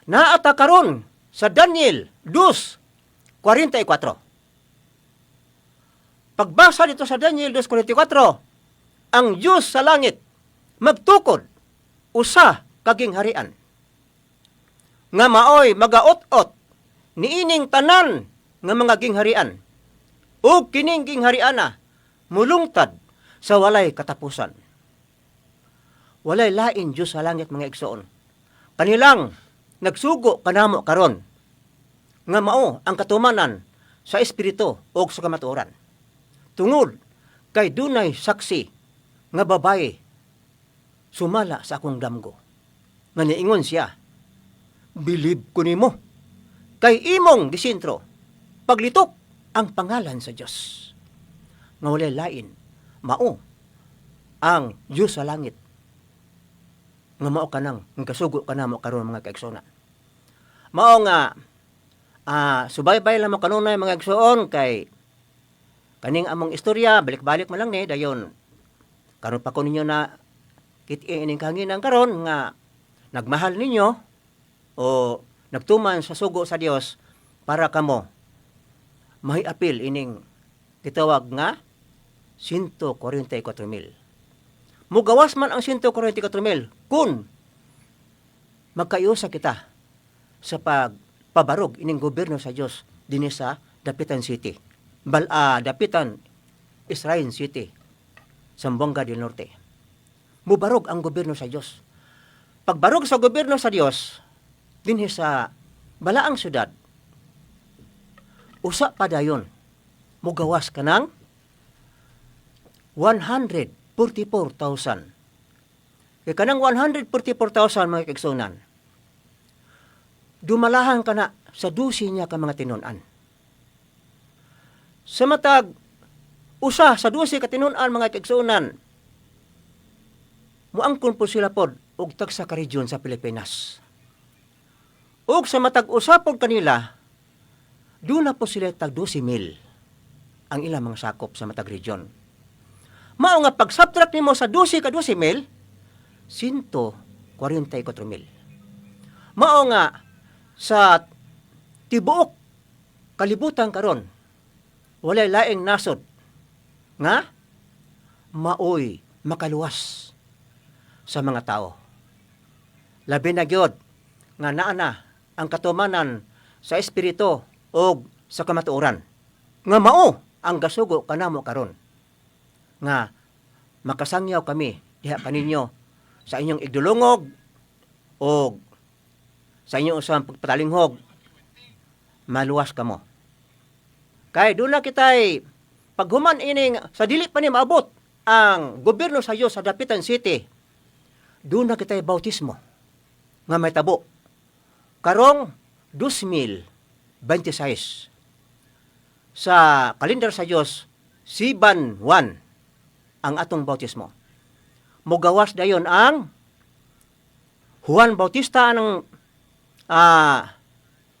Naata karon sa Daniel 2:44. Pagbasa dito sa Daniel 2:44, ang Diyos sa langit magtukod usa kaging harian. Nga maoy magaot-ot niining tanan nga mga gingharian. Ug kining ginghariana mulungtad sa walay katapusan. Walay lain Diyos sa langit mga igsoon. Kanilang nagsugo kanamo karon nga mao ang katumanan sa espiritu o sa kamatuoran. Tungod kay dunay saksi nga babae sumala sa akong damgo. Nga niingon siya, bilib ko nimo kay imong gisintro paglitok ang pangalan sa Dios. Nga walay lain mao ang Diyos sa langit nga mao kanang kasugo kanamo karon mga kaigsoon. Mao nga subaybay lang mo kanunay mga igsoon kay kaning among istorya balik-balik man lang ni dayon karon pa ko ninyo na kit-in ining kahanginan karon nga nagmahal ninyo o nagtuman sa sugo sa Dios para kamo mahiapil ining gitawag nga 144,000. Mugawas man ang 144,000 kung magkayusa kita sa pagpabarog ining gobyerno sa Dios dinhi sa Dapitan City. Dapitan Israel City, Zamboanga del Norte. Mubarog ang gobyerno sa Dios. Pagbarog sa gobyerno sa Dios dinhi sa balaang syudad, usa pa dayon mugawas kanang 144,000. Kaya kanang 144,000 mga kaigsunan, dumalahan ka na sa dusi niya ka mga tinunan. Sa matag, usa sa dusi ka tinunan mga kaigsunan, muangkon po sila pod og tagsa ka region sa Pilipinas. Og sa matag usapod kanila, doon na po sila tag 12,000 ang ilang mga sakop sa matag region. Mao nga pag-subtract nimo sa 12 ka 12,000, 144,000. Mao nga sa tibuok kalibutan karon, walay laing nasod nga maoy makaluwas sa mga tao. Labi na gyud nga naa na ang katumanan sa espiritu o sa kamatuoran. Nga mao ang gasugo kanamo karon nga makasangyaw kami diha kaninyo sa inyong igdulungog o sa inyong usang pagpatalinghog, maluwas kamo. Kay doon na kita'y paghuman ining sa dili pa ni maabot ang gobyerno sa Diyos sa Dapitan City, doon na kita'y bautismo nga may tabo. Karong 2026 sa kalendar sa Diyos, Siban 1 ang atong bautismo. Mugawas dayon ang Juan Bautista ng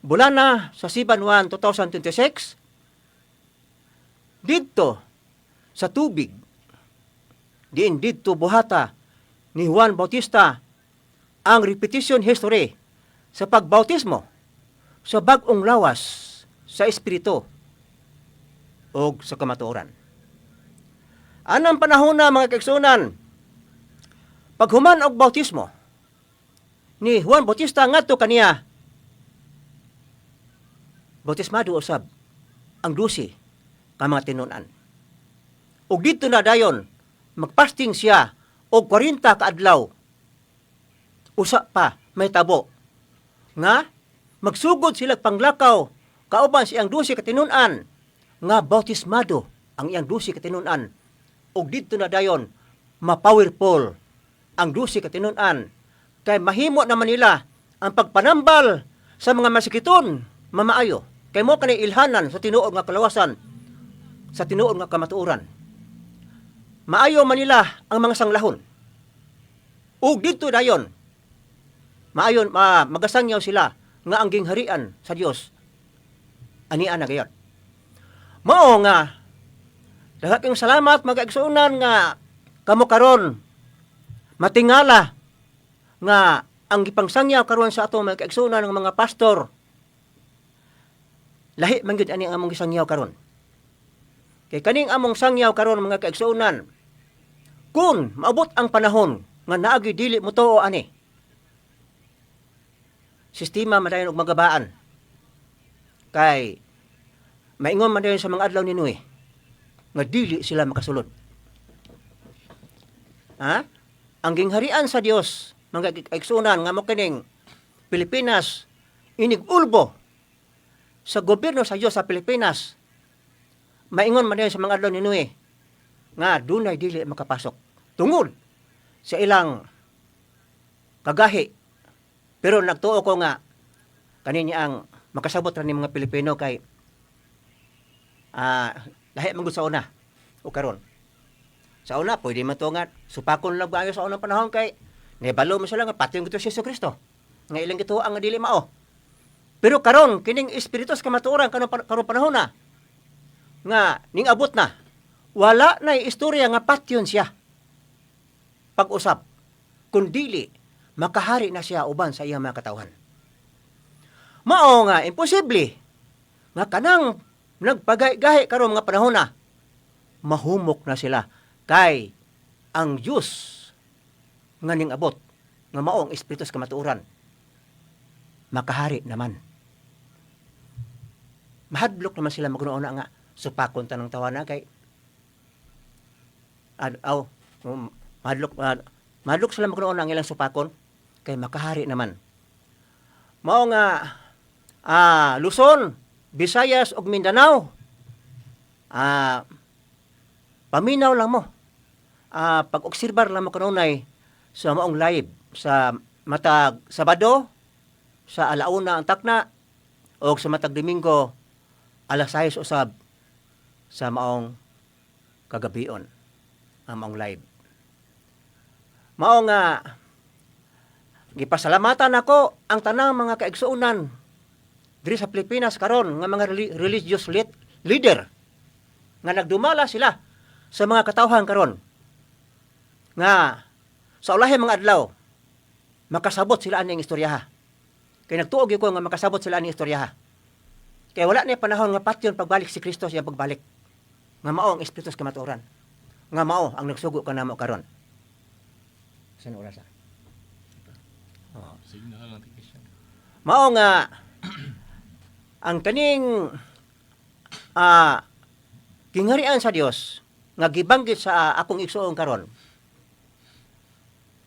bulana sa Siban 1, 2026. Dito sa tubig, dito buhata ni Juan Bautista ang repetition history sa pagbautismo sa bag-ong lawas sa espiritu o sa kamatuoran. Anang panahon na mga kaigsunan, paghuman og bautismo ni Juan Bautista ngadto kaniya, bautismado usab ang 12 ka mga tinunan. Ug dito na dayon magpasting siya og 40 ka adlaw. Usa pa may tabo nga magsugod sila panglakaw kauban siyang 12 ka tinunan nga bautismado ang iyang 12 ka tinunan. Og dito na dayon ma-powerful ang 12 ka tinunan kay mahimo naman nila ang pagpanambal sa mga masikiton, mamaayo. Kay mo kanay ilhanan sa tinuod nga kalawasan, sa tinuod nga kamatuoran. Maayo manila ang mga sanglahon. Ug dito dayon, maayon magasangyaw sila nga ang gingharian sa Dios anian na gayud. Mao nga daghang salamat mga igsuonan nga kamo karon matingala nga ang gipangsangyaw karon sa atong mga igsuonan ng mga pastor lahi man gyud ani ang among gisangyaw karon. Kay kaning among sangyaw karon mga kaigsuonan, kun maabot ang panahon nga naagi dili mo tuo ani. Sistema madayon og magabaan. Kay maingon man dayon sa mga adlaw ni Noe nga dili sila makasulod. Ha? Ang gingharian sa Dios mga kaigsuonan nga mo kining Pilipinas inig ulbo sa gobyerno sa Dios sa Pilipinas. Maingon man dayon sa mga adlaw ni Noe nga dunay dili makapasok tungod sa ilang kagahi. Pero nagtuo ko nga kanini ang makasabot ra ni mga Pilipino kay lahi man gud sa una o karon. Sa una pwede man to nga supakon lang ba sa unang panahon kay nibalo mo sila nga patyon gito si Jesucristo. Nga ilang gituo ang dili mao. Pero karon kining espiritus kamatuoran karon panahon na nga ning abot na wala na istorya nga patyon siya pag-usap kundili makahari na siya uban sa iyang mga katawhan. Mao nga imposible nga kanang nagpagahi karon mga panahon na mahumok na sila kay ang Diyos nga ning abot nga mao ang espiritus kamatuoran makahari naman. Mahadlok naman sila magnuuna nga supakon tanang tawana kay mahadlok sila magnuuna ang ilang supakon kay makahari naman. Mao nga Luzon, Visayas ug Mindanao paminaw lang mo. Pag-obserbar lang mo kanunay sa maong live sa matag Sabado sa alauna ang takna o sa matag Domingo alas 6 usab sa maong kagabion ang maong live. Mao nga gipasalamatan ako ang tanang mga kaigsuonan diri sa Pilipinas karon nga mga religious leader nga nagdumala sila sa mga katawhan karon nga sa ulahi mga adlaw makasabot sila aning istoryaha. Kay nagtuog ko nga makasabot sila aning istoryaha. Kay wala ni panahon nga patyon pagbalik si Kristo siya pagbalik. Nga mao ang espiritus kamatuoran. Nga mao ang nagsugo kanamo karon. Saan oras? Mao nga ang kaning kingharian sa Dios nga gibanggit sa akong igsuon karon.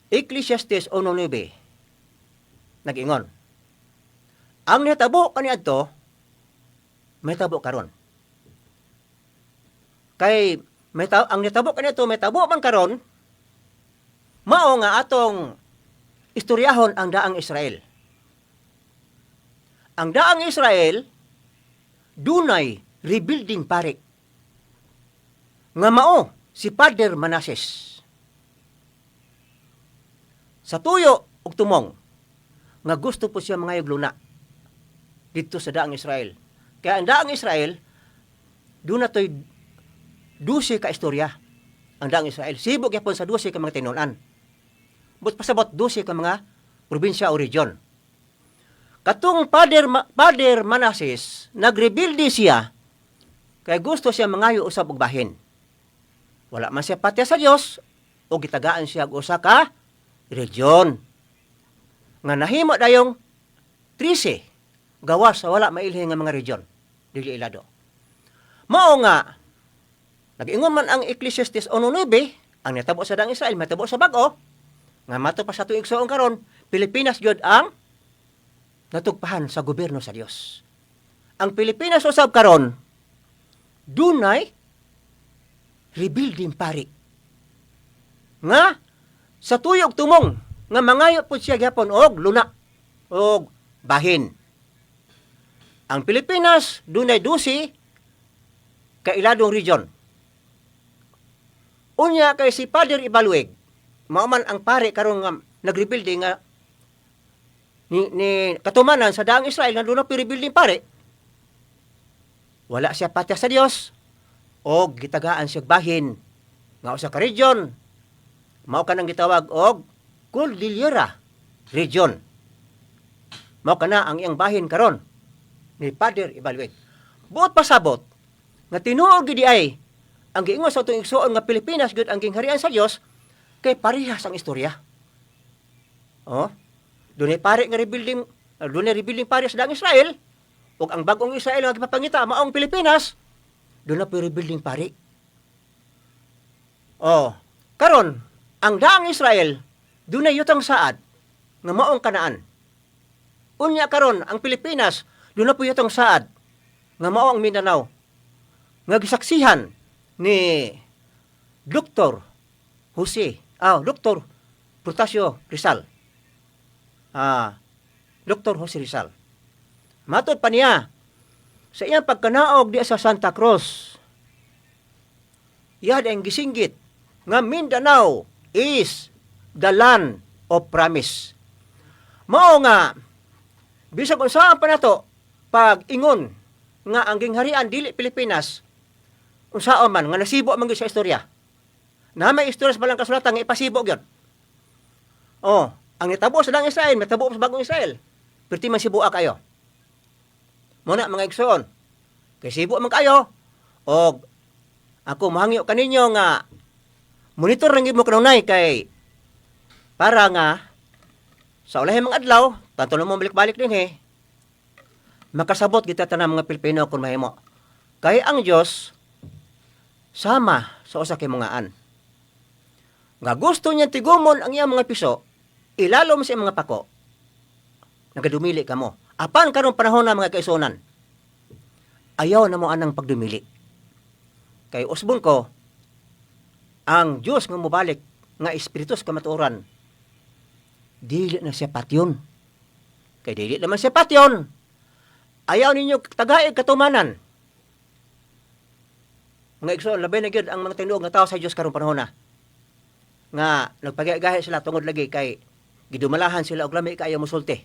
Ecclesiastes 1:9 nag-ingon. Ang nitabo kaniadto may tabo karon. Kay ang nitabo kaniadto may tabo man karon mao nga atong istoryahon ang daang Israel. Ang daang Israel dunay rebuilding pare nga mao si Father Manasseh. Sa tuyo ug tumong nga gusto po siya mangayog luna dito sa daang Israel. Kaya ang daang Israel duna toy 12 ka istorya ang daang Israel. Sibog gyapon sa 12 ka mga tinunan. But pasabot 12 ka mga probinsya o region. Katong Father Manasseh nagrebuild siya kay gusto siya mangayo usab og bahin. Wala man siya patya sa Dios o gitagaan siya og usa ka region nga nahimo dayong 13 gawas sa wala mailhi nga mga region dili ilado. Mao nga nag-ingon man ang Ecclesiastes 1:9 ang natabo sa daang Israel matabo sa bag-o nga mato pa sa tuig igsoon karon Pilipinas gyud ang natugpahan sa gobyerno sa Dios. Ang Pilipinas usab karon dunay rebuilding pari nga sa tuyog tumong nga mangayo po siya gyapon og luna og bahin Ang Pilipinas dunay 12 ka iladong region. Unya kay si Father Ibaluig, mao man ang pare karon nga nagrebuilding nga ni katumanan sa daang Israel nga doon na rebuilding pare. Wala siya patya sa Dios o gitagaan siya bahin nga usa ka region. Mao kanang gitawag og Cordillera region. Mao kana ang iyang bahin karon ni Father Ibaluig. Buot pasabot nga tinuod gid ay ang giingon sa atong igsuon nga Pilipinas gud ang gingharian sa Dios kay parehas ang istorya. Oh, dunay pare nga rebuilding, dunay rebuilding pare sa daang Israel ug ang bag-ong Israel nga gipapangita maong Pilipinas, dunay rebuilding pare. Oh, karon ang daang Israel dunay yutang saad nga maong Kanaan. Unya karon ang Pilipinas dunay yutang saad nga mao ang Mindanao nga gisaksihan ni Dr. Dr. Protasio Rizal. Dr. Jose Rizal. Matod pa niya sa iyang pagkanaog di sa Santa Cruz. Iya ang gisinggit nga Mindanao is the land of promise. Mao nga bisag unsaon pa nato pag ingon nga ang gingharian dili Pilipinas unsaon man nga nasibo man gyud sa istorya. Na may istorya sa balang kasulatan nga ipasibo gyud. Oh, ang nitabo sa daang Israel, matabo sa bagong Israel. Perti man sibua kayo. Muna mga igsoon. Kay sibo man kayo. Og ako mahangyo kaninyo nga monitor lang gyud mo kanunay kay para nga sa ulahi mga adlaw, tanto na mo balik-balik din makasabot kita tanang mga Pilipino kung mahimo. Kay ang Dios sama sa usa kay mungaan. Nga gusto niya tigumon ang iyang mga piso, ilalom sa iyang mga pako. Nagadumili ka mo. Apan karong panahon na mga kaisunan, ayaw na mo anang pagdumili. Kay usbon ko, ang Diyos nga mubalik, nga espiritus kamatuoran, dili na siya patyon. Kay dili naman siya patyon, ayaw ninyo tagaig katumanan. Mga igsoon, labay na gyud ang mga tinuog nga tao sa Dios karong panahon na. Nga nagpagahi sila tungod lagi kay gidumalahan sila og lami kaayo mosulti.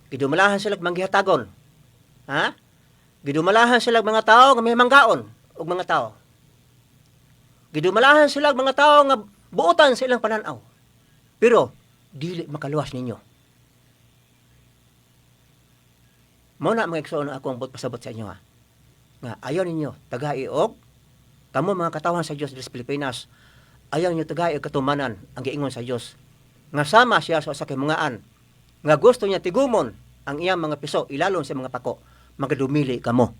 Gidumalahan sila manggihatagon. Gidumalahan sila mga tao nga may manggaon og mga tao. Gidumalahan sila mga tao nga buotan sa ilang pananaw. Pero dili makaluwas ninyo. Mao na mga igsoon ako ang pasabot sa inyo nga ayaw ninyo tagai og kamo mga katawhan sa Dios sa Pilipinas, ayaw ninyo tagai og katumanan ang giingon sa Dios nga sama siya sa sakay mungaan nga gusto niya tigumon ang iyang mga piso ilalom sa mga pako, magadumili kamo.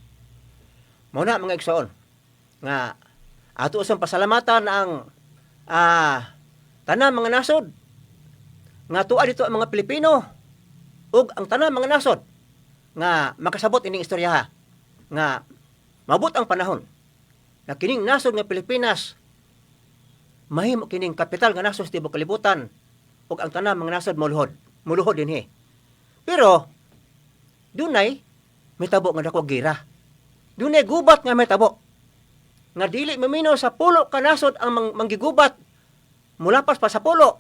Mao na mga igsoon nga ato usang pasalamatan ang tanan mga nasod nga tuwa dito ang mga Pilipino ug ang tanan mga nasod nga makasabot ining istorya nga mabot ang panahon na kining nasod nga Pilipinas mahimo kining kapital nga nasod sa tibuok kalibutan ug ang tanang mga nasod muluhod dinhi. Pero dunay mitabo nga dako gira. Dunay gubat nga mitabo nga dili maminaw sa pulo ka nasod ang manggigubat mulapas pa sa pulo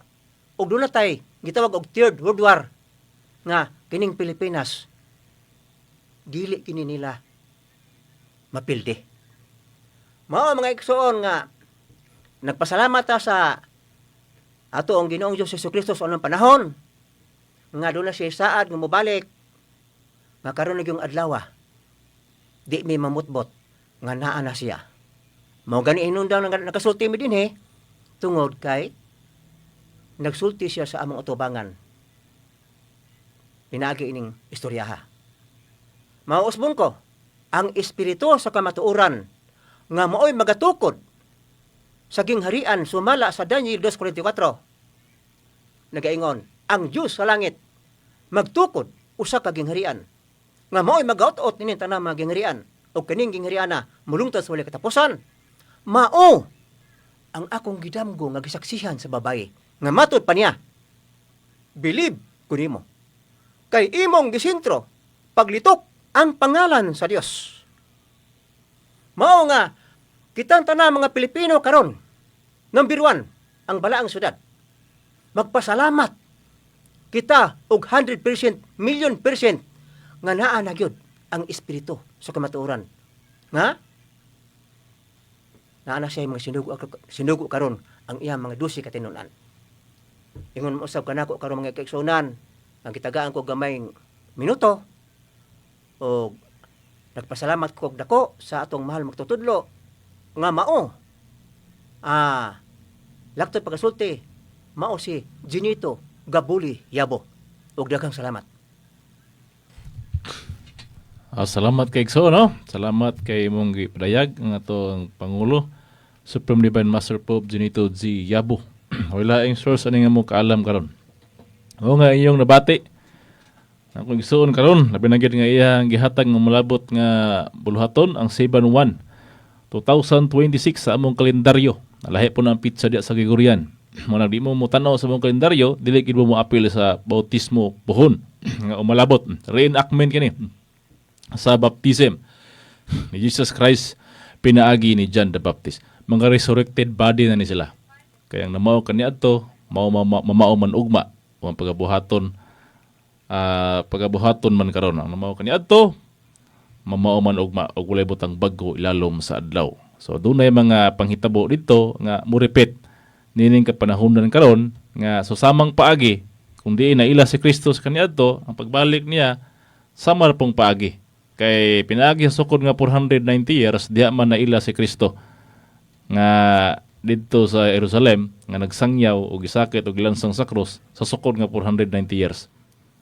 ug dunay tay gitawag og Third World War nga kining Pilipinas dili kini nila mapildi. Mao mga igsoon nga nagpasalamat ta sa ato ang Ginoong Dios Jesucristo sa unang panahon nga doon na siya saad nga mobalik nga karon yung adlaw di may mamutbot nga naa na siya. Mao gani inundang nakasulti mi dinhi tungod kay nagsulti siya sa among utubangan. Pinaagi ining istoryaha. Mauusbon ko ang espiritu sa kamatuoran nga maoy magatukod sa gingharian sumala sa Daniel 2:44. Nagaingon, ang Diyos sa langit magtukod usa ka gingharian nga maoy magaot-ot nini tanang mga gingharian o kaning ginghariana mulungtod sa walay katapusan. Mao ang akong gidamgo nga gisaksihan sa babae nga matud pa niya. Believe kunimo kay imong gisintro paglitok ang pangalan sa Dios. Mao nga kitang tanan mga Pilipino karon, number 1, ang balaang syudad. Magpasalamat kita og 100%, million percent nga naa na gyud ang espiritu sa kamatuoran. Nga naa na siya mga sinugo karon ang iyang mga 12 katinunan. Ingon mo usab kanako karon mga kaigsunan, ang kitagaan ko gamay minuto o nagpasalamat ko og dako sa atong mahal magtutudlo nga mao laktoy pagasulti mao si Ginito Gabuli Yabo. Og daghang salamat. Salamat kay Igsoon, no? Salamat kay mong gipadayag ang atong Pangulo, Supreme Divine Master Pope Ginito G. Yabo. Wala ang source ani nga mo kaalam karon. O nga iyong nabati. Ang Igsoon karon, labi na gyud nga iyang gihatag nga molabot nga buluhaton ang 7/1 2026 sa among kalendaryo. Nalahi po ng pizza diya sa Gregorian. Muna di mo tanaw sa among kalendaryo, dili gid mo apil sa bautismo buhon nga umalabot. Reenactment kini sa baptism ni Jesus Christ pinaagi ni John the Baptist. Mga resurrected body na ni sila. Kaya ang namaw kaniadto, mamao man ugma o ang pagabuhaton man karon ang namaw kaniadto, mamao man ugma og walay butang baggo ilalom sa adlaw. So dunay mga panghitabo dito nga muripit nining kapanahonan karon nga susamang paagi kung di na ila si Kristo sa kaniadto, ang pagbalik niya sama pong paagi. Kay pinaagi sa sukod nga 490 years diha man na ila si Kristo nga dito sa Jerusalem nga nagsangyaw og gisakit og gilansang sa krus sa sukod nga 490 years.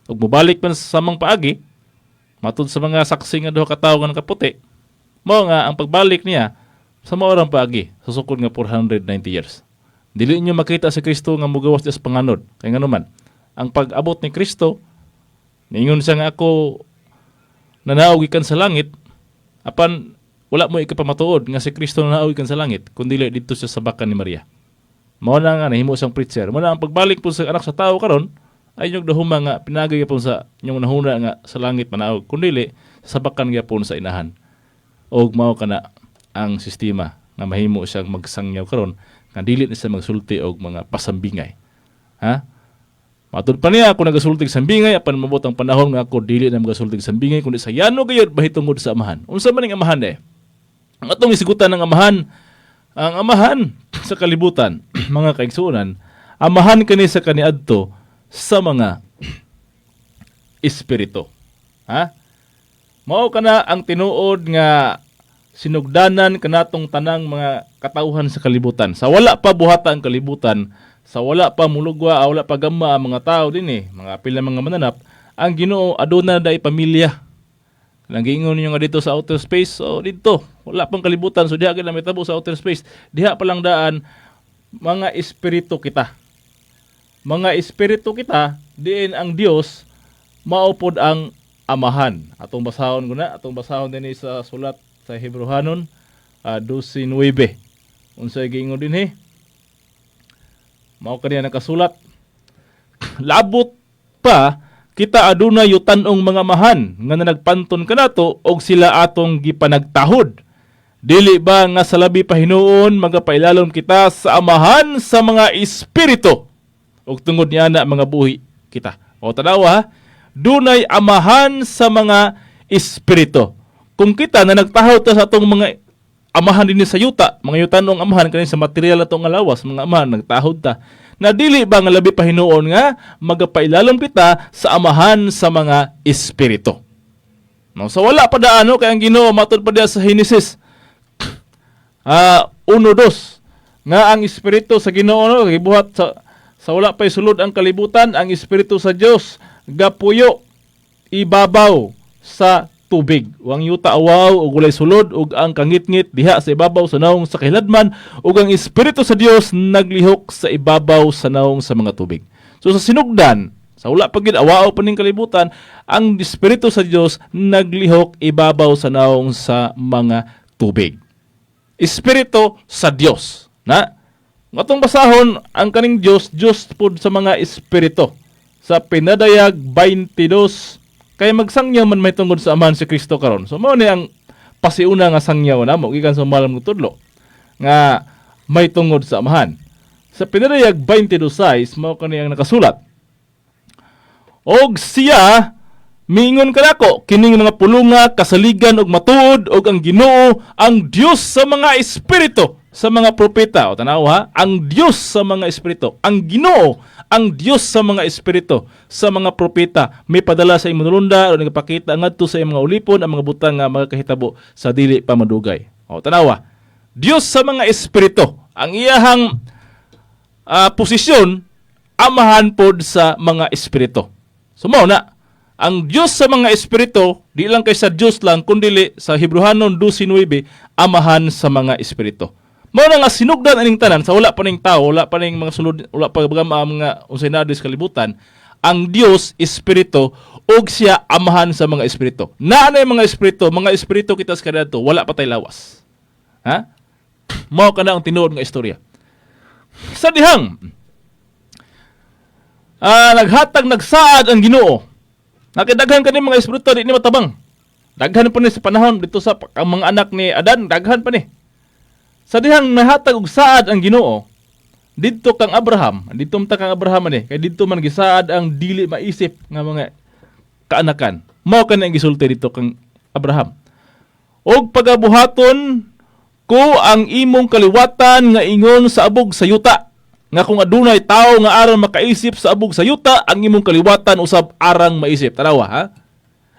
Ug mobalik man sa samang paagi matud sa mga saksi nga duha ka tawo nga nakaputi, mao nga ang pagbalik niya sa maorang paagi sa sukod nga 490 years. Dili niyo makita si Kristo nga mugawas sa panganod. Kay nganuman, ang pag-abot ni Kristo ningon siya nga ako nanaog ikan sa langit apan wala mo ikapamatuod nga si Kristo nanaog ikan sa langit kundi dito siya sa bakan ni Maria. Mao na nga nahimo siyang preacher. Mao na ang pagbalik po sa anak sa tao karon ay yung dahuma nga pinagay po sa yung nahuna nga sa langit manaog kundi sa bakan gyapon sa inahan. Og mao kana ang sistema nga mahimo siyang magsangyaw karon nga dili na siya magsulti og mga pasambingay. Ha? Matud pa niya ako nagasultig sambingay apan mabot ang panahon nga ako dili na magasultig sambingay kundi sa yano gayud bahitungod sa amahan. Unsa man ning amahan Ang atong isigutan ng amahan, ang amahan sa kalibutan, mga kaigsuonan, amahan kani sa kaniadto sa mga espiritu. Ha? Mao kana ang tinuod nga sinugdanan kanatong tanang mga katawhan sa kalibutan. Sa wala pa buhata ang kalibutan, sa wala pa mulugwa, wala pa gama ang mga tao din mga pila mga mananap, ang Ginoo aduna day pamilya. Langgingon niyo nga dito sa outer space, so dito wala pang kalibutan, so diha gyud may tabo sa outer space. Diha pa lang daan mga espiritu kita. Mga espiritu kita, diin ang Dios maupod ang amahan. Atong basahon guna, atong basahon din sa sulat sa Hebrehanon 12:9. Unsay giingon dinhi? Mao kaniya nakasulat. Labot pa kita aduna yutan-ong mga mahan nga nagpanton kanato og sila atong gipanagtahod. Dili ba nga sa labi pa hinuon magapailalom kita sa amahan sa mga espiritu og tungod niya na mga buhi kita. O tanawa, dunay amahan sa mga espiritu. Kung kita na nagtahod ta sa atong mga amahan din sa yuta, mga yutanong amahan kanin sa material atong nga lawas, mga amahan nagtahod ta. Na dili ba nga labi pa hinuon nga magapailalom kita sa amahan sa mga espiritu. No, sa wala pa daano kay ang Ginoo matud pa diha sa Genesis 1:2 nga ang espiritu sa Ginoo no gibuhat sa wala pay sulod ang kalibutan, ang espiritu sa Dios gapuyo ibabaw sa tubig. Wang yuta awaw ug walay sulod ug ang kangitngit diha sa ibabaw sa naong sa kahiladman ug ang espiritu sa Dios naglihok sa ibabaw sa naong sa mga tubig. So sa sinugdan, sa wala pa gid awaw pa ning kalibutan, ang espiritu sa Dios naglihok ibabaw sa naong sa mga tubig. Espiritu sa Dios, na atong basahon ang kaning Dios pud sa mga espiritu. Sa Pinadayag 22:4 Kaya magsangyaw man may tungod sa amahan si Kristo karon. So mao ni ang pasiuna nga sangyaw namo gikan sa malam ng tudlo nga may tungod sa amahan. Sa pinarayag 22:6 mao kaniyang nakasulat. Og siya mingon kanako kining mga pulunga kasaligan og matuod og ang Ginoo ang Dios sa mga espiritu sa mga propeta. O tanaw ha, ang Dios sa mga espiritu, ang Ginoo ang Dios sa mga espiritu sa mga propeta may padala sa imong nulunda o nagapakita ngadto sa imong mga ulipon ang mga butang nga magkahitabo sa dili pa madugay. O tanaw ha, Dios sa mga espiritu ang iyahang posisyon amahan pod sa mga espiritu. So mao na ang Diyos sa mga espiritu, di lang kay sa Diyos lang, kundi sa Hebrehanon 12:9, amahan sa mga espiritu. Mao na nga sinugdan aning tanan sa wala pa ning tao, wala pa ning mga sulod, wala pa mga unsay na sa kalibutan, ang Dios espiritu ug siya amahan sa mga espiritu. Naanay mga espiritu kita sa kadto, wala pa tay lawas. Ha? Mao kana ang tinuod nga istorya. Sa dihang nagsaad ang Ginoo. Nakidaghan kani mga espiritu di ni matabang. Daghan pa ni sa panahon dito sa ang mga anak ni Adan, daghan pa ni. Sa dihang nahatag og saad ang Ginoo didto kang Abraham, didto man kang Abraham ni, kay didto man gisaad ang dili maisip nga mga kaanakan. Mao kani ang gisulti dito kang Abraham. Og pagabuhaton ko ang imong kaliwatan nga ingon sa abog sa yuta. Nga kung adunay tao nga aron makaisip sa abog sa yuta, ang imong kaliwatan usab arang maisip. Tanawa ha?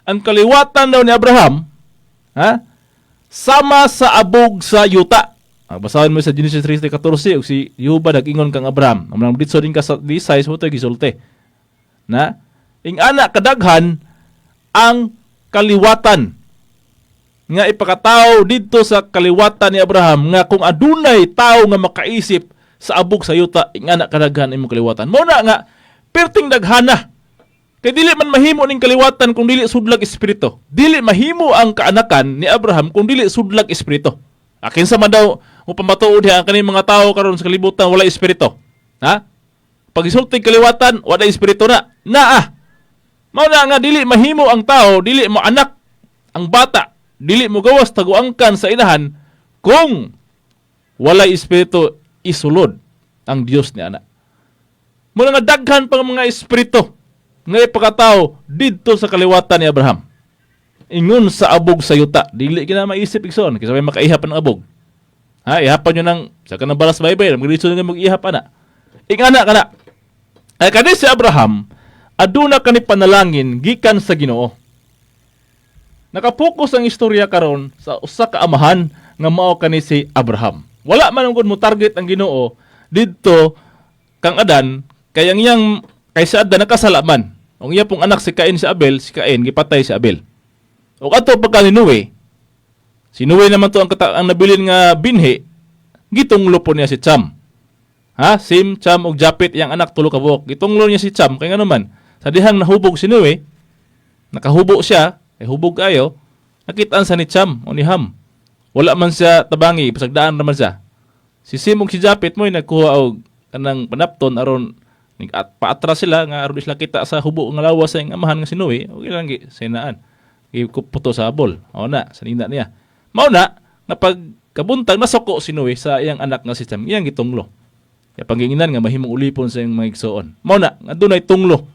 Ang kaliwatan daw ni Abraham, ha? Sama sa abog sa yuta. Basahin mo sa Genesis 3:14 ug si Jehova nag-ingon kang Abraham. Amang ditso din ka sa size mo to gisulti. Na ing ana kadaghan ang kaliwatan nga ipakatao didto sa kaliwatan ni Abraham nga kung adunay tao nga makaisip sa abog sa yuta ing ana kadaghan imong kaliwatan. Mao na nga perting daghana. Kay dili man mahimo ning kaliwatan kung dili sudlag espiritu. Dili mahimo ang kaanakan ni Abraham kung dili sudlag espiritu. Akin sa man daw mo pamatuod ang kaning mga tao karon sa kalibutan wala espiritu. Ha? Pag isulti kaliwatan wala espiritu na. Naa. Mao na nga dili mahimo ang tao, dili mo anak ang bata, dili mo gawas taguangkan sa inahan kung wala espiritu isulod ang Dios ni ana. Muna nga daghan pang mga espiritu nga ipakatao didto sa kaliwatan ni Abraham. Ingon sa abog sa yuta, dili kina maisip igsoon kasi may makaihap ang abog. Ha, ihapan nyo ng sa kanang balas baybay, magdito nga mag-ihap ana. Ingana kana. Ay kani si Abraham aduna kani panalangin gikan sa Ginoo. Nakapokus ang istorya karon sa usa ka amahan nga mao kani si Abraham. Wala man ungkod mo target ang Ginoo didto kang Adan kay ang iyang kay si Adan nakasalaman. Ang iya pong anak si Cain si Abel, si Cain gipatay si Abel. O ato pagka ni Noe, si Noe naman to ang nabilin nga binhi, gitunglo po niya si Cham. Ha? Sim, Cham ug Japet iyang anak tulo ka buok. Gitunglo niya si Cham kay ngano man sa dihang nahubog si Noe, nakahubo siya, ay hubog kayo, nakitaan sa ni Cham o ni Ham. Wala man siya tabangi, pasagdaan naman siya. Si Sim ug si Japet mo nagkuha og kanang panapton aron paatras sila nga aron isla kita sa hubo nga lawas sa amahan nga si Noe, okay lang gi sinaan. Ikuputo sa abol. O na, sa nina niya. Mao na, napagkabuntag, nasoko si Noe sa iyang anak nga si Cham. Iyang gitunglo. Kaya panginginan nga mahimong ulipon sa iyang mga igsoon. Mao na, nga dunay tunglo.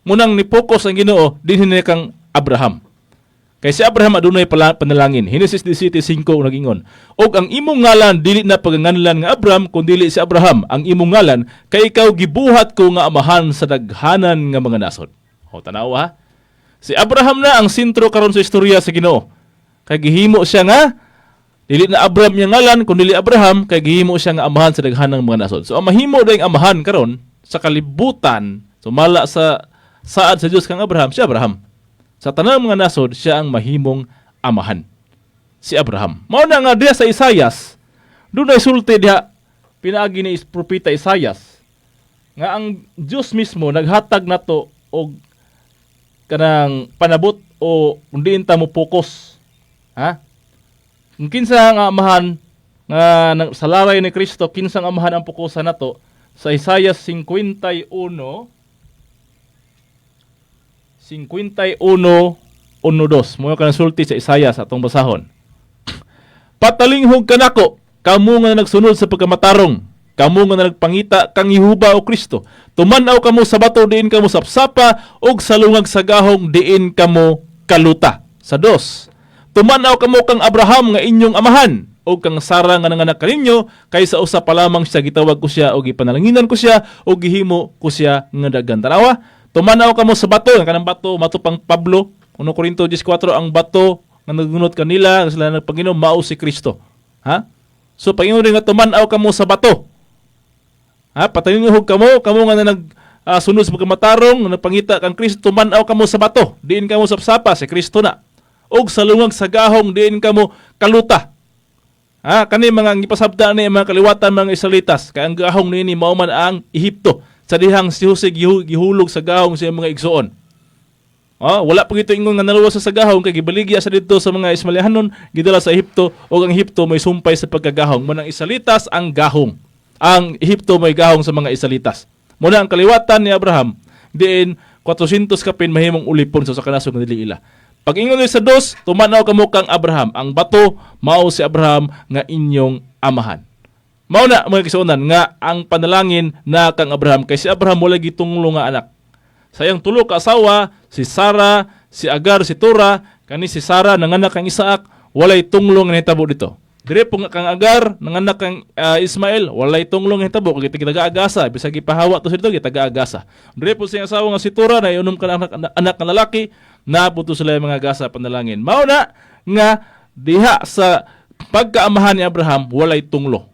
Munang nipokus ang Ginoo din hinay kang Abraham. Kay si Abraham adunay panalangin. Genesis 17:5 nagingon. Og ang imong ngalan dili na paganganlan nga Abraham kun dili si Abraham. Ang imong ngalan kay ikaw gibuhat ko nga amahan sa daghanan nga mga nasod. O tanaw ha. Si Abraham na ang sentro karon sa istorya sa Ginoo. Kay gihimo siya nga dili na Abraham yang ngalan kun dili Abraham kay gihimo siya nga amahan sa daghanang mga nasod. So ang mahimo dayong amahan karon sa kalibutan sumala sa saad sa Dios kang Abraham, si Abraham. Sa tanang mga nasod siya ang mahimong amahan. Si Abraham. Mao na nga diha sa Isaias, dunay sulti diha pinaagi ni propeta Isaias nga ang Dios mismo naghatag nato og kanang panabot o undiin ta mo focus. Ha? Kung kinsa nga amahan nga sa laray ni Kristo, kinsa nga amahan ang fokusan nato sa Isaiah 51 51:1-2. Mo ka sulti sa Isaiah sa atong basahon. Patalinghog kanako, kamo nga nagsunod sa pagkamatarong, kamo nga nagpangita kang Yehovah o Kristo. Tumanaw kamo sa bato diin kamo sapsapa, og sa lungag sa gahong diin kamo kaluta. Sa 2. Tumanaw kamo kang Abraham nga inyong amahan, og kang Sara nga nanganak kaninyo, kay sa usa pa lamang siya gitawag ko siya og ipanalanginan ko siya og gihimo ko siya nga daghan. Tanawa, tumanaw kamo sa bato, nga kanang bato matupang Pablo, 1 Corinto 14, ang bato nga nagunot kanila sila nagpanginom mao si Kristo. Ha? So panginoon rin nga tumanaw kamo sa bato. Ha? Patalinghog kamo nga sunod sa pagkamatarong, nagpangita kang Kristo, tumanaw kamo sa bato, diin kamo sapsapa si Kristo na. Og sa lungag sa gahong diin kamo kaluta. Ha? Kani mga gipasabda ni mga kaliwatan mga Israelitas, kay ang gahong niini mao man ang Ehipto. Sa dihang si Jose gihulog sa gahong sa mga igsoon. Wala pa gito ingon nga naluwas sa gahong kay gibaligya sa dito sa mga Ismaelihanon, gidala sa Ehipto, o ang Ehipto may sumpay sa pagkagahong. Manang Israelitas ang gahong. Ang Ehipto may gahong sa mga Israelitas. Muna ang kaliwatan ni Abraham, diin 400 kapin mahimong ulipon sa kanasong nga dili ila. Pag ingon sa 2, tumanaw kamo kang Abraham. Ang bato mao si Abraham nga inyong amahan. Mao na mga kisunan nga ang panalangin na kang Abraham, kay si Abraham wala gitunglo nga anak. Sayang tulo ka asawa, si Sara, si Agar, si Tura, kani si Sara nanganak kang Isaac, walay tunglong nga hitabo dito. Dire po nga kang Agar, nanganak kang Ismael, walay tunglong nga hitabo, kay taga-agasa, bisag ipahawa to sa dito, taga-agasa. Dire po siyang asawa nga si Tura, na iunom ka anak na lalaki, naputo sila yung mga agasa panalangin. Mao na nga diha sa pagkaamahan ni Abraham, walay tunglo.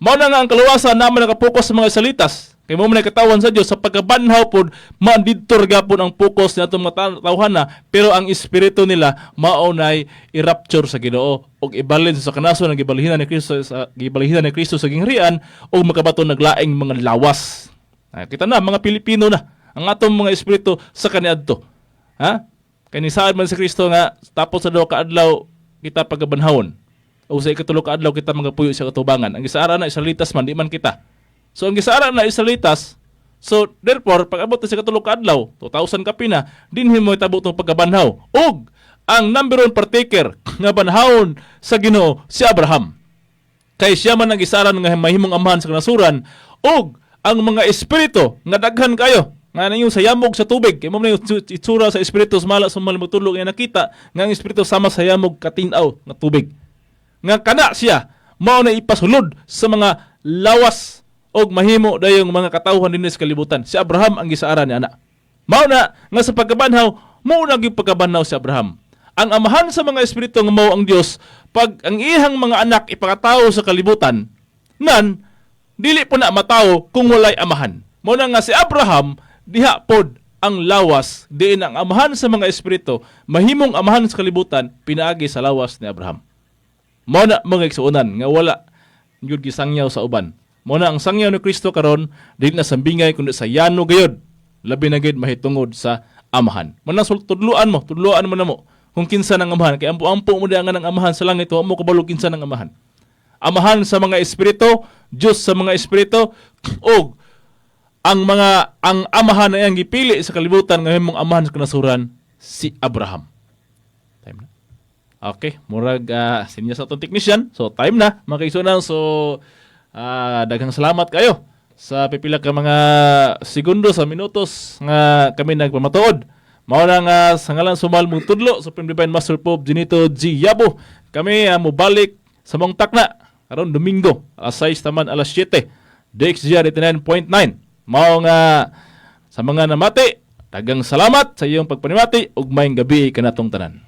Mao na nga ang kaluwasan naman nakapokus sa mga Israelitas. Kay mo man katawan sa Dios sa pagkabanhaw pod mandidtor gapon ang focus ni atong mga tawhana, pero ang espiritu nila mao nay i-rapture sa Ginoo og ibalhin sa kanason ng gibalihinan ni Kristo sa gingharian og makabaton naglaing mga lawas. Kita na mga Pilipino na ang atong mga espiritu sa kaniadto. Ha? Kay ni saad man si Kristo nga tapos sa 2 ka adlaw kita pagabanhawon. O sa ikatulo ka adlaw kita magapuyo sa katubangan. Ang gisaara na Israelitas man di man kita. So ang gisaara na Israelitas, so therefore pag abot sa ikatulo ka adlaw, 2000 ka pina, dinhi mo itabo tong pagabanhaw. Og ang number 1 partaker nga banhawon sa Ginoo si Abraham. Kay siya man ang gisaara nga mahimong amahan sa kanasuran, og ang mga espiritu nga daghan kayo nga yung sayamog sa tubig, kay mo na yung itsura sa espiritu sumala magtulog nga nakita nga ang espiritu sama sa yamog katinaw nga tubig. Nga kana siya mao na ipasulod sa mga lawas og mahimo dayong mga katawhan dinhi sa kalibutan. Si Abraham ang gisaara ni ana. Mao na nga sa pagkabanhaw, mao na gyud pagkabanhaw si Abraham. Ang amahan sa mga espiritu nga mao ang Dios, pag ang ihang mga anak ipakatawo sa kalibutan, nan dili po na matawo kung walay amahan. Mao na nga si Abraham diha pod ang lawas, diin ang amahan sa mga espiritu, mahimong amahan sa kalibutan, pinaagi sa lawas ni Abraham. Mao na mga igsuonan nga wala gyud gisangyaw sa uban. Mao na ang sangyaw ni Kristo karon dili na sambingay kundi sa yano gayud. Labi na gid mahitungod sa amahan. Mao na tudluan mo na mo kung kinsa nang amahan, kay ampo-ampo mo diha nga nang amahan sa langit, wa mo kabalo kinsa nang amahan. Amahan sa mga espiritu, Dios sa mga espiritu, og ang amahan na yang gipili sa kalibutan nga himong amahan sa kanasuran si Abraham. Time na. Okay, murag sinya sa atong technician. So time na mga kaigsuonan. So daghang salamat kayo sa pipila ka mga segundo sa minutos nga kami nagpamatuod. Mao na nga sa ngalan sumal mong tudlo sa Supreme Divine Master Pope Ginito G. Yabo, kami mobalik sa mong takna karon Domingo alas 6 taman alas 7 DXGR 89.9. Mao nga sa mga namati, daghang salamat sa iyong pagpanimati ug maayong gabi kanatong tanan.